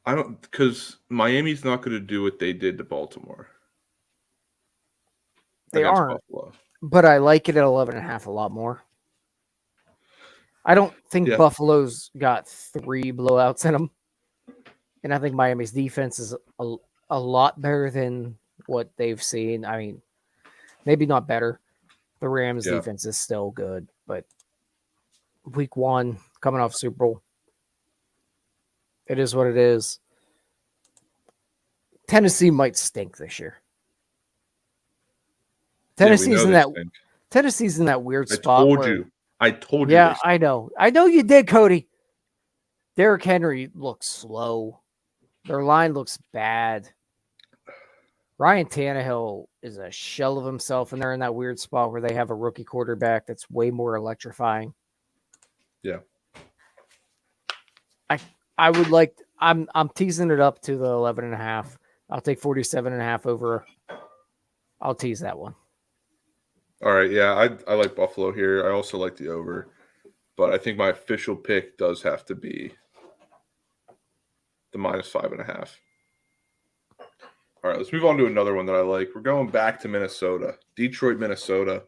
I don't, because Miami's not going to do what they did to Baltimore.
They
against
aren't,
Buffalo.
But I like it at 11.5 a lot more. I don't think Buffalo's got 3 blowouts in them. And I think Miami's defense is a lot better than what they've seen. I mean, maybe not better. The Rams' defense is still good, but week 1, coming off Super Bowl, it is what it is. Tennessee might stink this year. Tennessee's in that weird spot.
I told you.
Yeah, I know. I know you did, Cody. Derrick Henry looks slow. Their line looks bad. Ryan Tannehill is a shell of himself, and they're in that weird spot where they have a rookie quarterback that's way more electrifying.
Yeah.
I would like. I'm teasing it up to the 11.5. I'll take 47.5 over. I'll tease that one.
All right, yeah, I like Buffalo here. I also like the over, but I think my official pick does have to be the minus 5.5. All right, let's move on to another one that I like. We're going back to Minnesota, Detroit, Minnesota.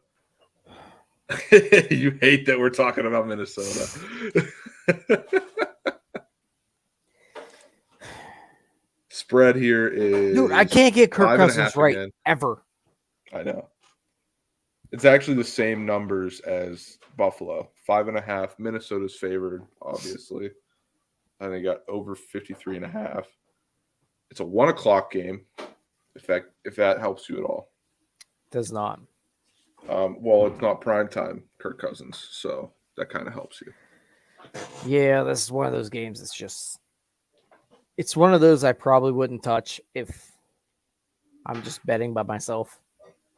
You hate that we're talking about Minnesota. Spread here is,
dude, I can't get Kirk Cousins right again. Ever.
I know. It's actually the same numbers as Buffalo. 5.5. Minnesota's favored, obviously. And they got over 53.5. It's a 1:00 game, if that helps you at all.
Does not.
Well, it's not prime time, Kirk Cousins, so that kind of helps you.
Yeah, this is one of those games that's just... It's one of those I probably wouldn't touch if I'm just betting by myself.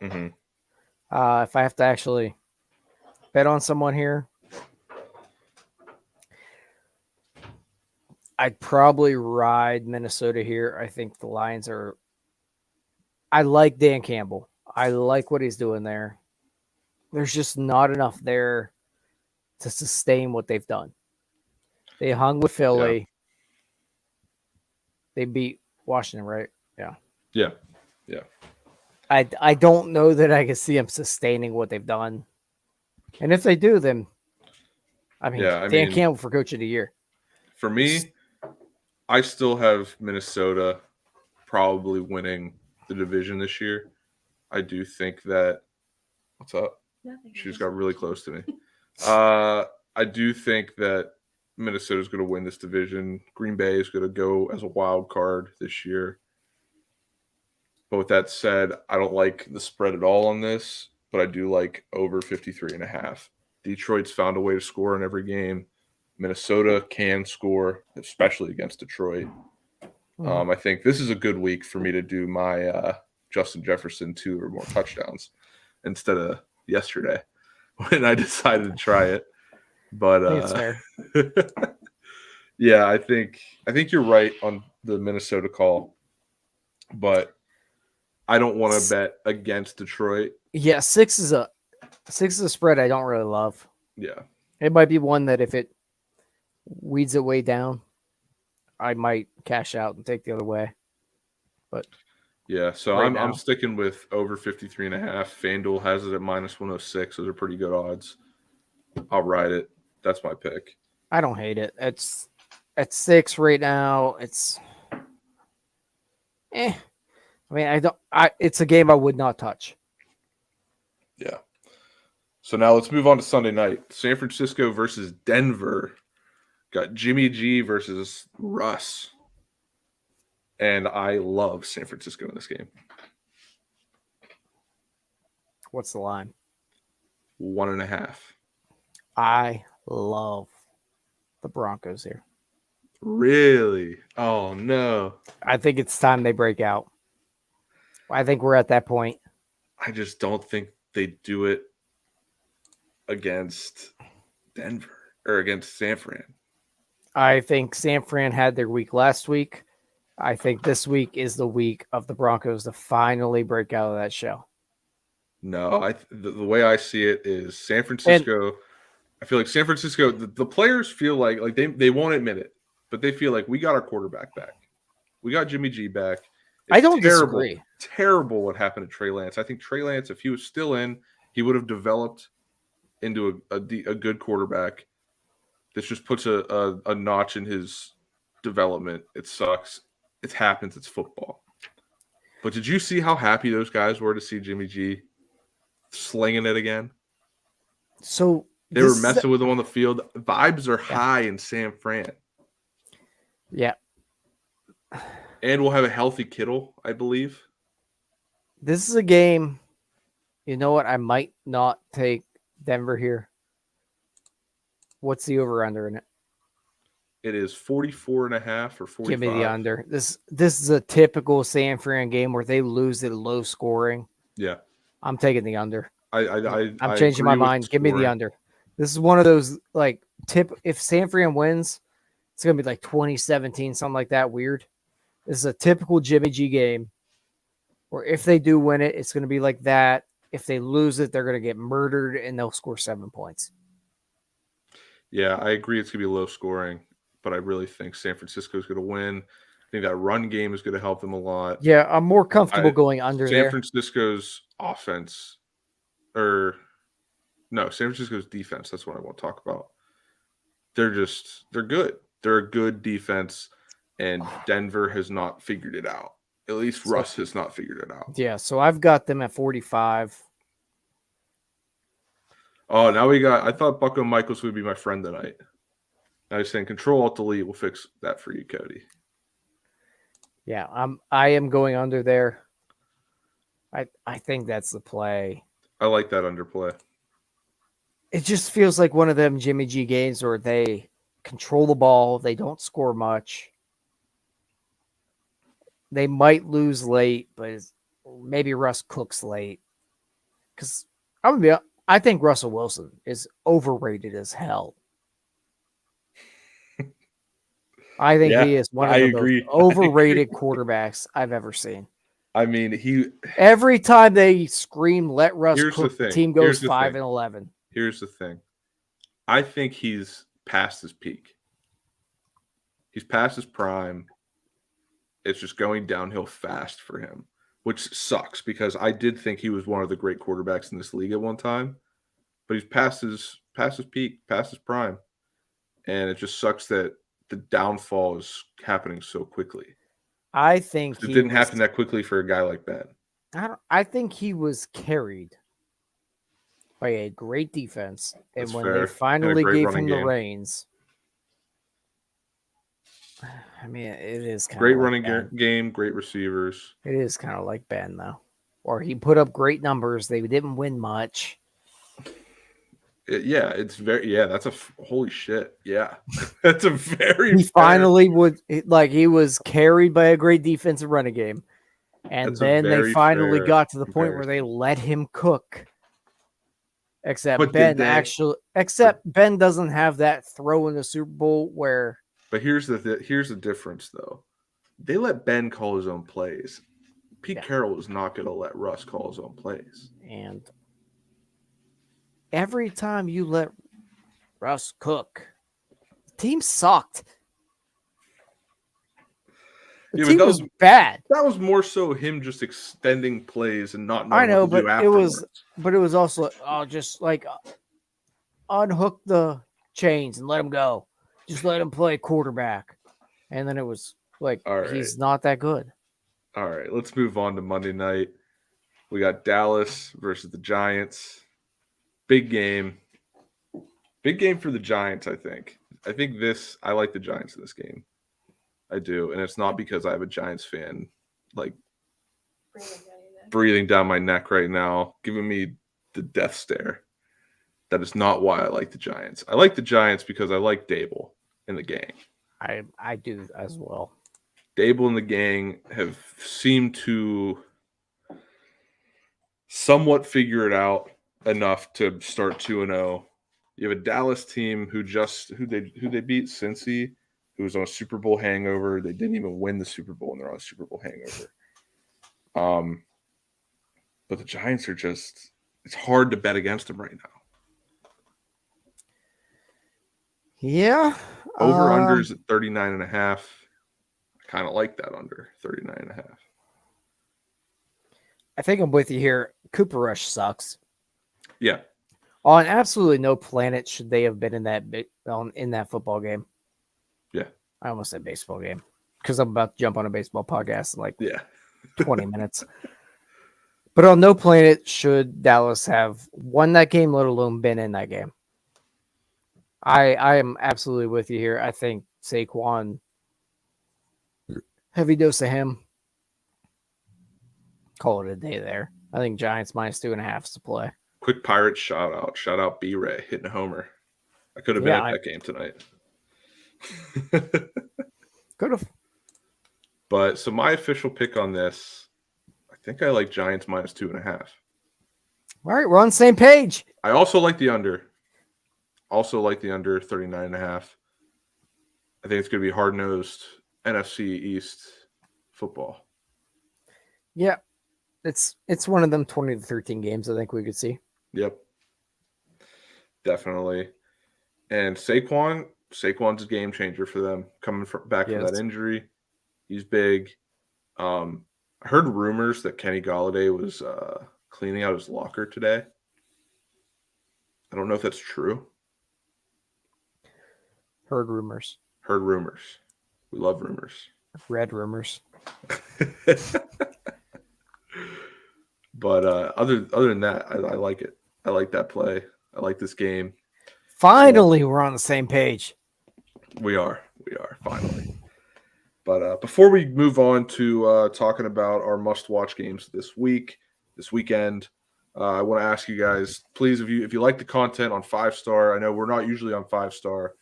Mm-hmm.
If I have to actually bet on someone here, I'd probably ride Minnesota here. I think the Lions are... I like Dan Campbell. I like what he's doing there. There's just not enough there to sustain what they've done. They hung with Philly. Yeah. They beat Washington, right? Yeah.
Yeah. Yeah.
I don't know that I can see them sustaining what they've done. And if they do, then Dan Campbell for coach of the year.
For me, I still have Minnesota probably winning the division this year. I do think that... What's up?
Nothing.
She just got really close to me. I do think that Minnesota's going to win this division. Green Bay is going to go as a wild card this year. But with that said, I don't like the spread at all on this, but I do like over 53.5. Detroit's found a way to score in every game. Minnesota can score, especially against Detroit. I think this is a good week for me to do my Justin Jefferson 2 or more touchdowns instead of yesterday when I decided to try it. But
it's fair.
Yeah, I think you're right on the Minnesota call, but I don't want to bet against Detroit.
Yeah, 6 is a spread I don't really love.
Yeah.
It might be one that if it weeds it way down, I might cash out and take the other way. But
yeah, so I'm sticking with over 53.5. FanDuel has it at minus 106. Those are pretty good odds. I'll ride it. That's my pick.
I don't hate it. It's at 6 right now. It's I mean, it's a game I would not touch.
Yeah. So now let's move on to Sunday night. San Francisco versus Denver. Got Jimmy G versus Russ. And I love San Francisco in this game.
What's the line?
1.5.
I love the Broncos here.
Really? Oh, no.
I think it's time they break out. I think we're at that point.
I just don't think they do it against Denver or against San Fran.
I think San Fran had their week last week. I think this week is the week of the Broncos to finally break out of that shell.
No, the way I see it is San Francisco. I feel like San Francisco, the players feel like they won't admit it, but they feel like we got our quarterback back. We got Jimmy G back.
I don't disagree.
Terrible what happened to Trey Lance. I think Trey Lance, if he was still in, he would have developed into a good quarterback. This just puts a notch in his development. It sucks. It happens. It's football. But did you see how happy those guys were to see Jimmy G slinging it again?
So
they were messing with him on the field. Vibes are high in San Fran.
Yeah.
And we'll have a healthy Kittle, I believe.
This is a game. You know what? I might not take Denver here. What's the over-under in it?
It is 44.5 or 45.
Give me the under. This is a typical San Fran game where they lose at low scoring.
Yeah.
I'm taking the under.
I'm
changing my mind. Give me the under. This is one of those, like, if San Fran wins, it's going to be like 2017, something like that, weird. This is a typical Jimmy G game where if they do win it, it's going to be like that. If they lose it, they're going to get murdered and they'll score 7 points.
Yeah, I agree it's going to be low scoring, but I really think San Francisco is going to win. I think that run game is going to help them a lot.
Yeah, I'm more comfortable going under
San
there.
Francisco's offense, San Francisco's defense, that's what I want to talk about. They're good. They're a good defense, and Denver has not figured it out. At least Russ has not figured it out.
Yeah, so I've got them at 45.
Oh, now I thought Bucko Michaels would be my friend tonight. Now he's saying Control-Alt-Delete will fix that for you, Cody.
Yeah, I am going under there. I think that's the play.
I like that underplay.
It just feels like one of them Jimmy G games where they control the ball, they don't score much. They might lose late, but maybe Russ cooks late. Because I think Russell Wilson is overrated as hell. I think he is one of the most overrated quarterbacks I've ever seen.
I mean,
every time they scream, "Let Russ cook," the team goes 5-11.
Here's the thing. I think he's past his peak. He's past his prime. It's just going downhill fast for him, which sucks because I did think he was one of the great quarterbacks in this league at one time, but he's past his peak, past his prime, and it just sucks that the downfall is happening so quickly.
I think
it didn't happen that quickly for a guy like Ben.
I think he was carried by a great defense, and
That's
when
fair.
they finally gave him the
game.
reins, I mean, it is kind
great
of
running game, great receivers.
It is kind of like Ben, though, or he put up great numbers. They didn't win much.
That's a holy shit. Yeah, that's a very.
He finally he was carried by a great defensive running game, and then they finally got to the point where they let him cook. Except Ben doesn't have that throw in the Super Bowl where.
But here's the difference though. They let Ben call his own plays. Pete Carroll is not going to let Russ call his own plays.
And every time you let Russ cook, the team sucked. The team was bad.
That was more so him just extending plays and not knowing
I know,
what to
but
do afterwards.
it was also just like unhook the chains and let him go. Just let him play quarterback. And then it was like, he's not that good.
All right, let's move on to Monday night. We got Dallas versus the Giants. Big game. Big game for the Giants, I think. I like the Giants in this game. I do. And it's not because I have a Giants fan like breathing down my neck right now, giving me the death stare. That is not why I like the Giants. I like the Giants because I like Dable and the gang.
I do as well.
Dable and the gang have seemed to somewhat figure it out enough to start 2-0. You have a Dallas team who they beat, Cincy, who was on a Super Bowl hangover. They didn't even win the Super Bowl, and they're on a Super Bowl hangover. But the Giants are just, it's hard to bet against them right now.
Yeah.
Over-under is at 39.5. I kind of like that under, 39.5.
I think I'm with you here. Cooper Rush sucks.
Yeah.
On absolutely no planet should they have been in that football game.
Yeah.
I almost said baseball game because I'm about to jump on a baseball podcast in like 20 minutes. But on no planet should Dallas have won that game, let alone been in that game. I am absolutely with you here. I think Saquon, heavy dose of him. Call it a day there. I think Giants -2.5 is to play.
Quick Pirates shout out. Shout out B-Ray hitting a homer. I could have been at that game tonight.
Could have.
But so my official pick on this, I think I like Giants -2.5.
All right, we're on the same page.
I also like the under. 39.5. I think it's going to be hard-nosed NFC East football.
Yeah. It's one of them 20 to 13 games I think we could see.
Yep. Definitely. And Saquon's a game changer for them coming back from that injury. He's big. I heard rumors that Kenny Golladay was cleaning out his locker today. I don't know if that's true.
Heard rumors.
We love rumors.
Read rumors.
But other than that, I like it. I like that play. I like this game.
Finally, we're on the same page.
We are finally. But before we move on to talking about our must-watch games this weekend, I want to ask you guys, please, if you like the content on 5-star, I know we're not usually on 5-star,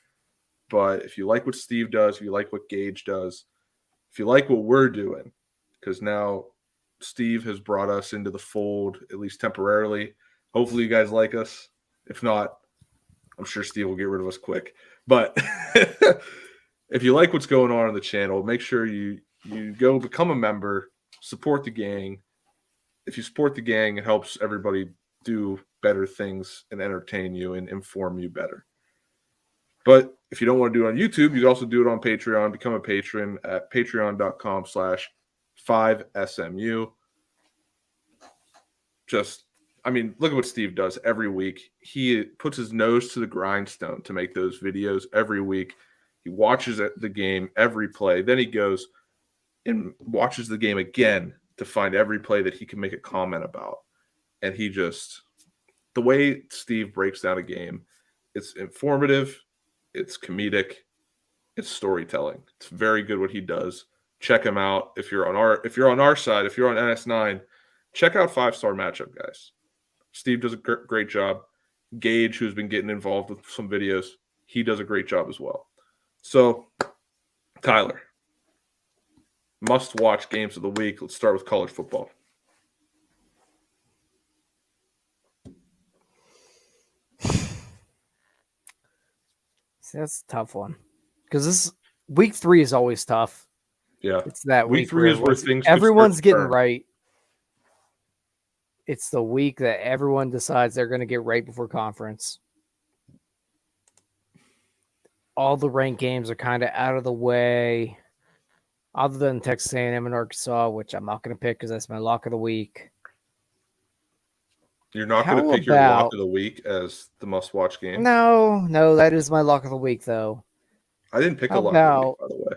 but if you like what Steve does, if you like what Gage does, if you like what we're doing, because now Steve has brought us into the fold, at least temporarily. Hopefully you guys like us. If not, I'm sure Steve will get rid of us quick. But if you like what's going on the channel, make sure you go become a member, support the gang. If you support the gang, it helps everybody do better things and entertain you and inform you better. But if you don't want to do it on YouTube, you can also do it on Patreon. Become a patron at patreon.com/5SMU. Look at what Steve does every week. He puts his nose to the grindstone to make those videos every week. He watches the game, every play. Then he goes and watches the game again to find every play that he can make a comment about. And the way Steve breaks down a game, it's informative, it's comedic, it's storytelling. It's very good what he does. Check him out. If you're on our side, if you're on NS9, check out 5-star matchup, guys. Steve does a great job. Gage, who's been getting involved with some videos, he does a great job as well. So, Tyler, must-watch games of the week. Let's start with college football.
See, that's a tough one because this week 3 is always tough.
Yeah,
it's that
week 3 is where
everyone's getting right. It's the week that everyone decides they're going to get right before conference. All the ranked games are kind of out of the way, other than Texas A&M and Arkansas, which I'm not going to pick because that's my lock of the week.
You're not going to pick your lock of the week as the must-watch game?
No, that is my lock of the week, though.
I didn't pick a lock of the week, by the way.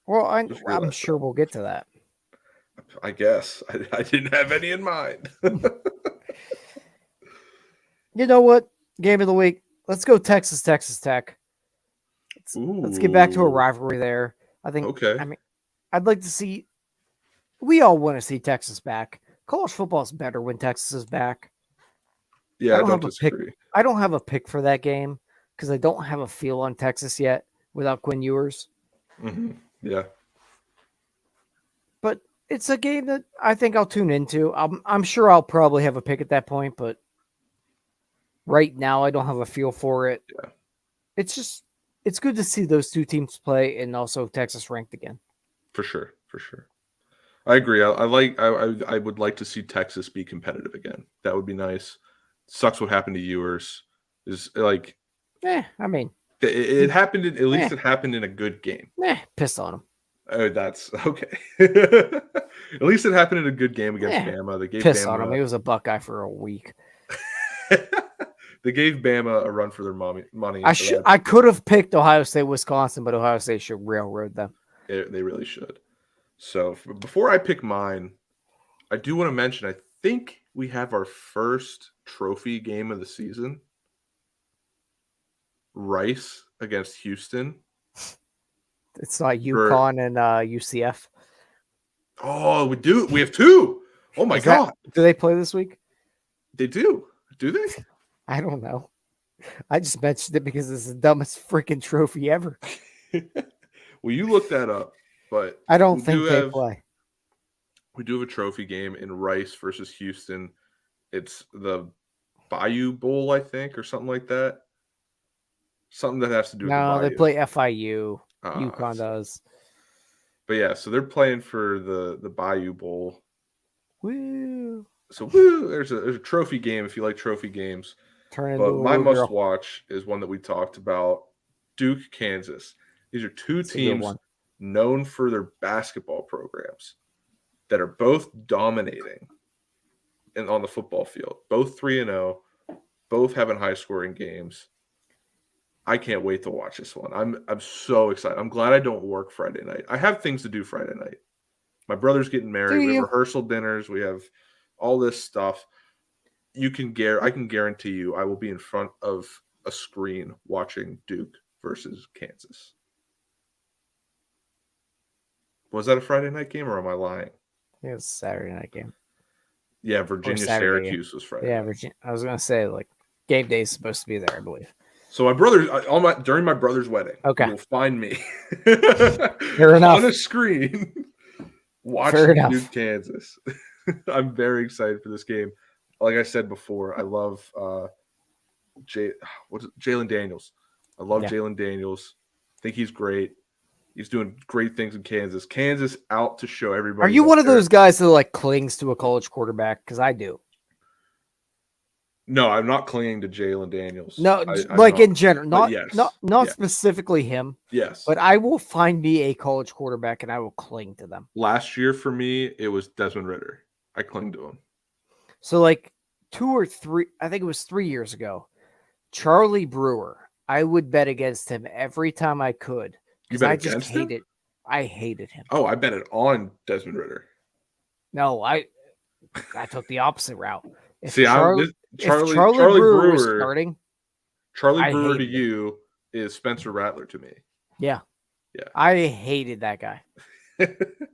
Well, I'm sure we'll get to that.
I I guess I didn't have any in mind.
You know what? Game of the week. Let's go Texas Tech. Let's get back to a
Ooh,
rivalry there. I think.
okay.
I mean, I'd like to see. We all want to see Texas back. College football is better when Texas is back.
Yeah, I don't
have a pick.
disagree.
I don't have a pick for that game because I don't have a feel on Texas yet without Quinn Ewers.
Mm-hmm. Yeah.
But it's a game that I think I'll tune into. I'm sure I'll probably have a pick at that point, but right now I don't have a feel for it.
Yeah.
It's good to see those two teams play and also Texas ranked again.
For sure. I agree. I would like to see Texas be competitive again. That would be nice. Sucks what happened to Ewers. Is like,
I mean,
it happened. At least it happened in a good game.
Piss on him.
Oh, that's okay. At least it happened in a good game against Bama. They gave
piss
Bama
on him. He was a Buckeye for a week.
They gave Bama a run for their money.
I could have picked Ohio State, Wisconsin, but Ohio State should railroad them.
They really should. So before I pick mine, I do want to mention, I think we have our first trophy game of the season. Rice against Houston.
It's not UConn and UCF.
Oh, we do. We have two. Oh my God.
Do they play this week?
They do. Do they?
I don't know. I just mentioned it because it's the dumbest freaking trophy ever.
Well, you look that up, but
I don't think they play.
We do have a trophy game in Rice versus Houston. It's the Bayou Bowl, I think, or something like that. Something that has to do with the Bayou.
No, they play FIU. UConn does.
But yeah, so they're playing for the Bayou Bowl.
Woo!
So woo! There's a trophy game if you like trophy games. But my must watch is one that we talked about: Duke, Kansas. These are two teams known for their basketball programs that are both dominating on the football field. Both 3-0, both having high scoring games. I can't wait to watch this one. I'm so excited. I'm glad I don't work Friday night. I have things to do Friday night. My brother's getting married. We have rehearsal dinners. We have all this stuff. I can guarantee you I will be in front of a screen watching Duke versus Kansas. Was that a Friday night game or am I lying?
It was a Saturday night game.
Yeah, Virginia Syracuse was Friday.
Yeah, Virginia. I was gonna say game day is supposed to be there, I believe.
So during my brother's wedding, you'll find me
Fair enough.
on a screen watching Duke, Kansas. I'm very excited for this game. Like I said before, I love Jalen Daniels. I love Jalen Daniels. I think he's great. He's doing great things in Kansas. Kansas out to show everybody.
Are you one of those guys that clings to a college quarterback? Because I do.
No, I'm not clinging to Jalen Daniels.
No, in general, not specifically him.
Yes,
but I will find me a college quarterback and I will cling to them.
Last year for me, it was Desmond Ridder. I cling to him.
So 2 or 3, I think it was 3 years ago, Charlie Brewer. I would bet against him every time I could.
You bet
I
against
just
him?
I hated him.
Oh, I bet it on Desmond Ridder.
No, I took the opposite route.
Charlie
Brewer was starting,
Charlie Brewer to you is Spencer Rattler to me.
Yeah. I hated that guy.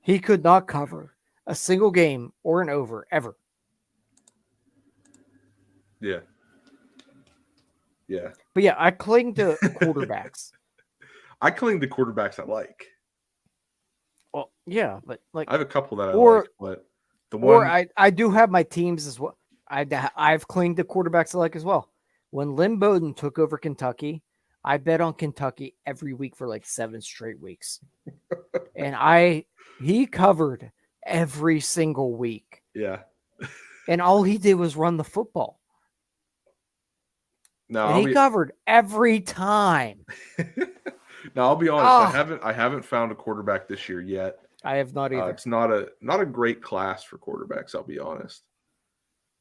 He could not cover a single game or an over ever.
Yeah.
But yeah, I cling to quarterbacks.
I cling to quarterbacks I like.
Well, yeah, but
I have a couple that I like, but
I do have my teams as well. I've clinged to quarterbacks I like as well. When Lynn Bowden took over Kentucky, I bet on Kentucky every week for 7 straight weeks. And he covered every single week.
Yeah.
And all he did was run the football.
No,
and he covered every time.
Now I'll be honest, I haven't found a quarterback this year yet.
I have not either.
It's not a great class for quarterbacks, I'll be honest.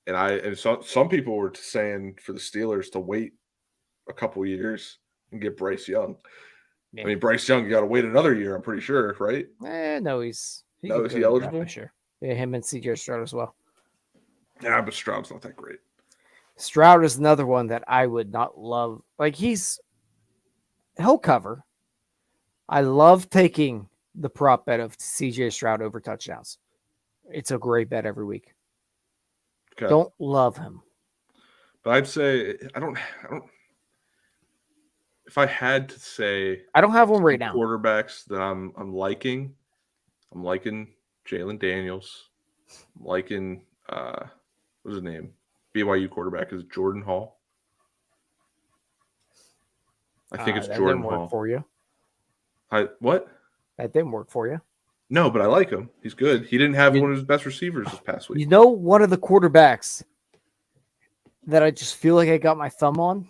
And some people were saying for the Steelers to wait a couple years and get Bryce Young. Yeah. I mean, Bryce Young, you got to wait another year, I'm pretty sure, right?
No, is he
eligible?
Sure. Yeah, him and CJ Stroud as well.
Yeah, but Stroud's not that great.
Stroud is another one that I would not love. Like he'll cover. I love taking the prop bet of CJ Stroud over touchdowns. It's a great bet every week.
Okay.
Don't love him.
But I'd say I don't. If I had to say,
I don't have one right now.
Quarterbacks that I'm liking Jalen Daniels. I'm liking what's his name? BYU quarterback is Jordan Hall. I think it's
that
Jordan
didn't work
Hall.
for you.
What?
That didn't work for you.
No, but I like him. He's good. He didn't have one of his best receivers this past week.
You know, one of the quarterbacks that I just feel like I got my thumb on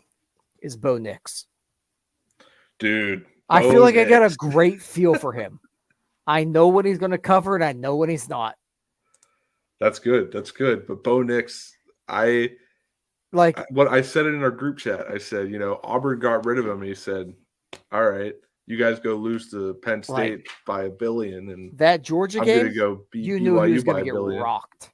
is Bo Nix.
Dude.
I feel like I got a great feel for him. I know when he's going to cover and I know when he's not.
That's good. That's good. But Bo Nix, what I said it in our group chat. I said, Auburn got rid of him. And he said, all right, you guys go lose to Penn State by $1 billion. And
that Georgia game,
going to go beat
you
BYU
knew he was
going
to
to
get rocked.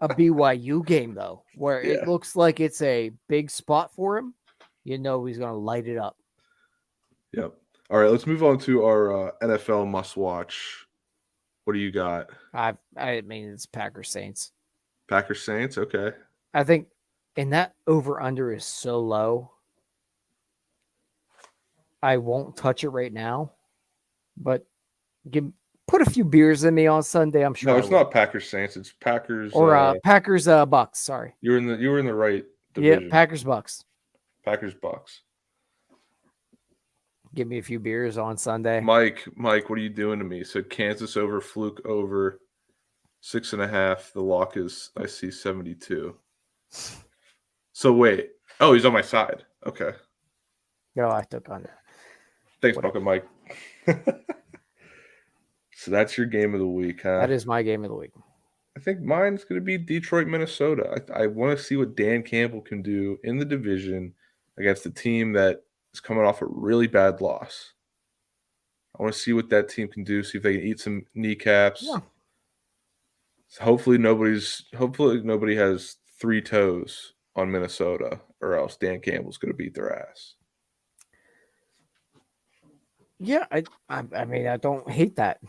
A BYU game, though, where it looks like it's a big spot for him. You know he's going to light it up.
Yep. All right, let's move on to our NFL must-watch. What do you got?
I mean, it's Packers Saints.
Packers Saints, okay.
I think, and that over-under is so low. I won't touch it right now, but put a few beers in me on Sunday. I'm sure.
No, it's not Packers Saints. It's Packers
or Packers Bucks. Sorry,
you were in the right division.
Yeah, Packers Bucks.
Packers Bucks.
Give me a few beers on Sunday.
Mike, what are you doing to me? So Kansas over, Fluke over 6.5. The lock is, I see 72. So wait. Oh, he's on my side. Okay.
No, I took under.
Thanks, Bucket Mike. So that's your game of the week, huh?
That is my game of the week.
I think mine's going to be Detroit, Minnesota. I want to see what Dan Campbell can do in the division against a team that is coming off a really bad loss. I want to see what that team can do, see if they can eat some kneecaps.
Yeah.
So hopefully nobody has 3 toes on Minnesota, or else Dan Campbell's going to beat their ass.
Yeah, I mean, I don't hate that.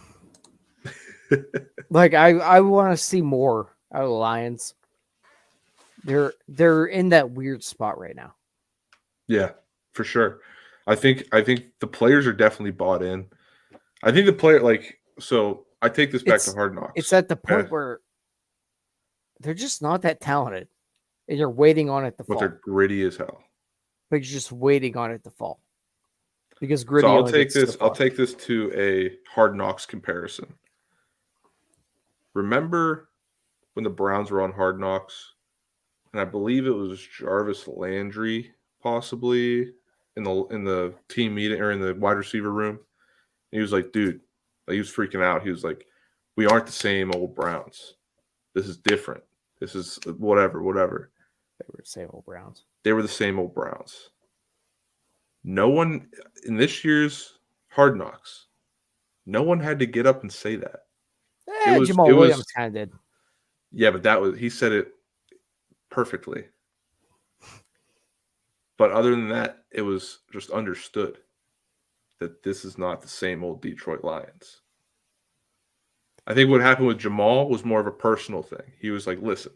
Like I want to see more out of the Lions. They're in that weird spot right now.
Yeah, for sure. I think the players are definitely bought in. I think the player so I take this back to Hard Knocks.
It's at the point where they're just not that talented, and you're waiting on it to fall.
But they're gritty as hell.
But you're just waiting on it to fall. Because gritty.
So I'll take this to a Hard Knocks comparison. Remember when the Browns were on Hard Knocks, and I believe it was Jarvis Landry possibly in the team meeting or in the wide receiver room. And he was like, dude, he was freaking out. He was like, we aren't the same old Browns. This is different. This is whatever.
They were the same old Browns.
They were the same old Browns. No one in this year's Hard Knocks, no one had to get up and say that.
Jamal Williams kind of did.
Yeah, but he said it perfectly. But other than that, it was just understood that this is not the same old Detroit Lions. I think what happened with Jamal was more of a personal thing. He was like, listen,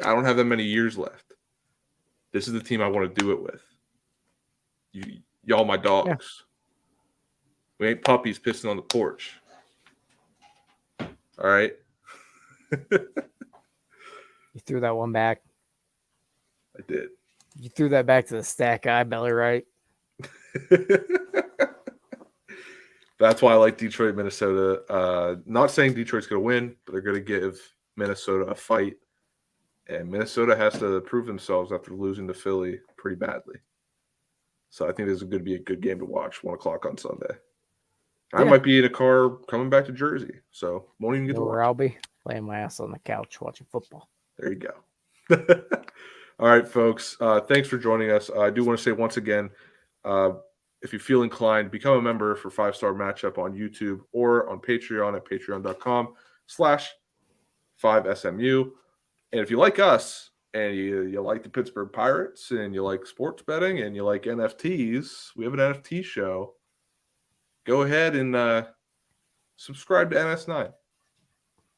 I don't have that many years left. This is the team I want to do it with. Y'all my dogs. Yeah. We ain't puppies pissing on the porch. All right.
You threw that one back.
I did.
You threw that back to the stack eye belly, right?
That's why I like Detroit, Minnesota. Not saying Detroit's going to win, but they're going to give Minnesota a fight. And Minnesota has to prove themselves after losing to Philly pretty badly. So I think this is going to be a good game to watch, 1 o'clock on Sunday. I might be in a car coming back to Jersey, so won't even get to watch.
Where I'll be laying my ass on the couch watching football.
There you go. All right, folks. Thanks for joining us. I do want to say once again, if you feel inclined, become a member for 5-Star Matchup on YouTube or on Patreon at patreon.com. /5SMU. And if you like us and you like the Pittsburgh Pirates and you like sports betting and you like NFTs, we have an NFT show. Go ahead and subscribe to NS9.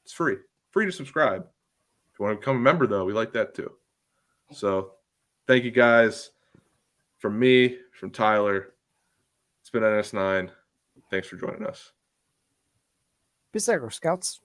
It's free to subscribe. If you want to become a member, though, we like that too. So thank you guys. From me, from Tyler, it's been NS9. Thanks for joining us.
Peace out, Girl Scouts.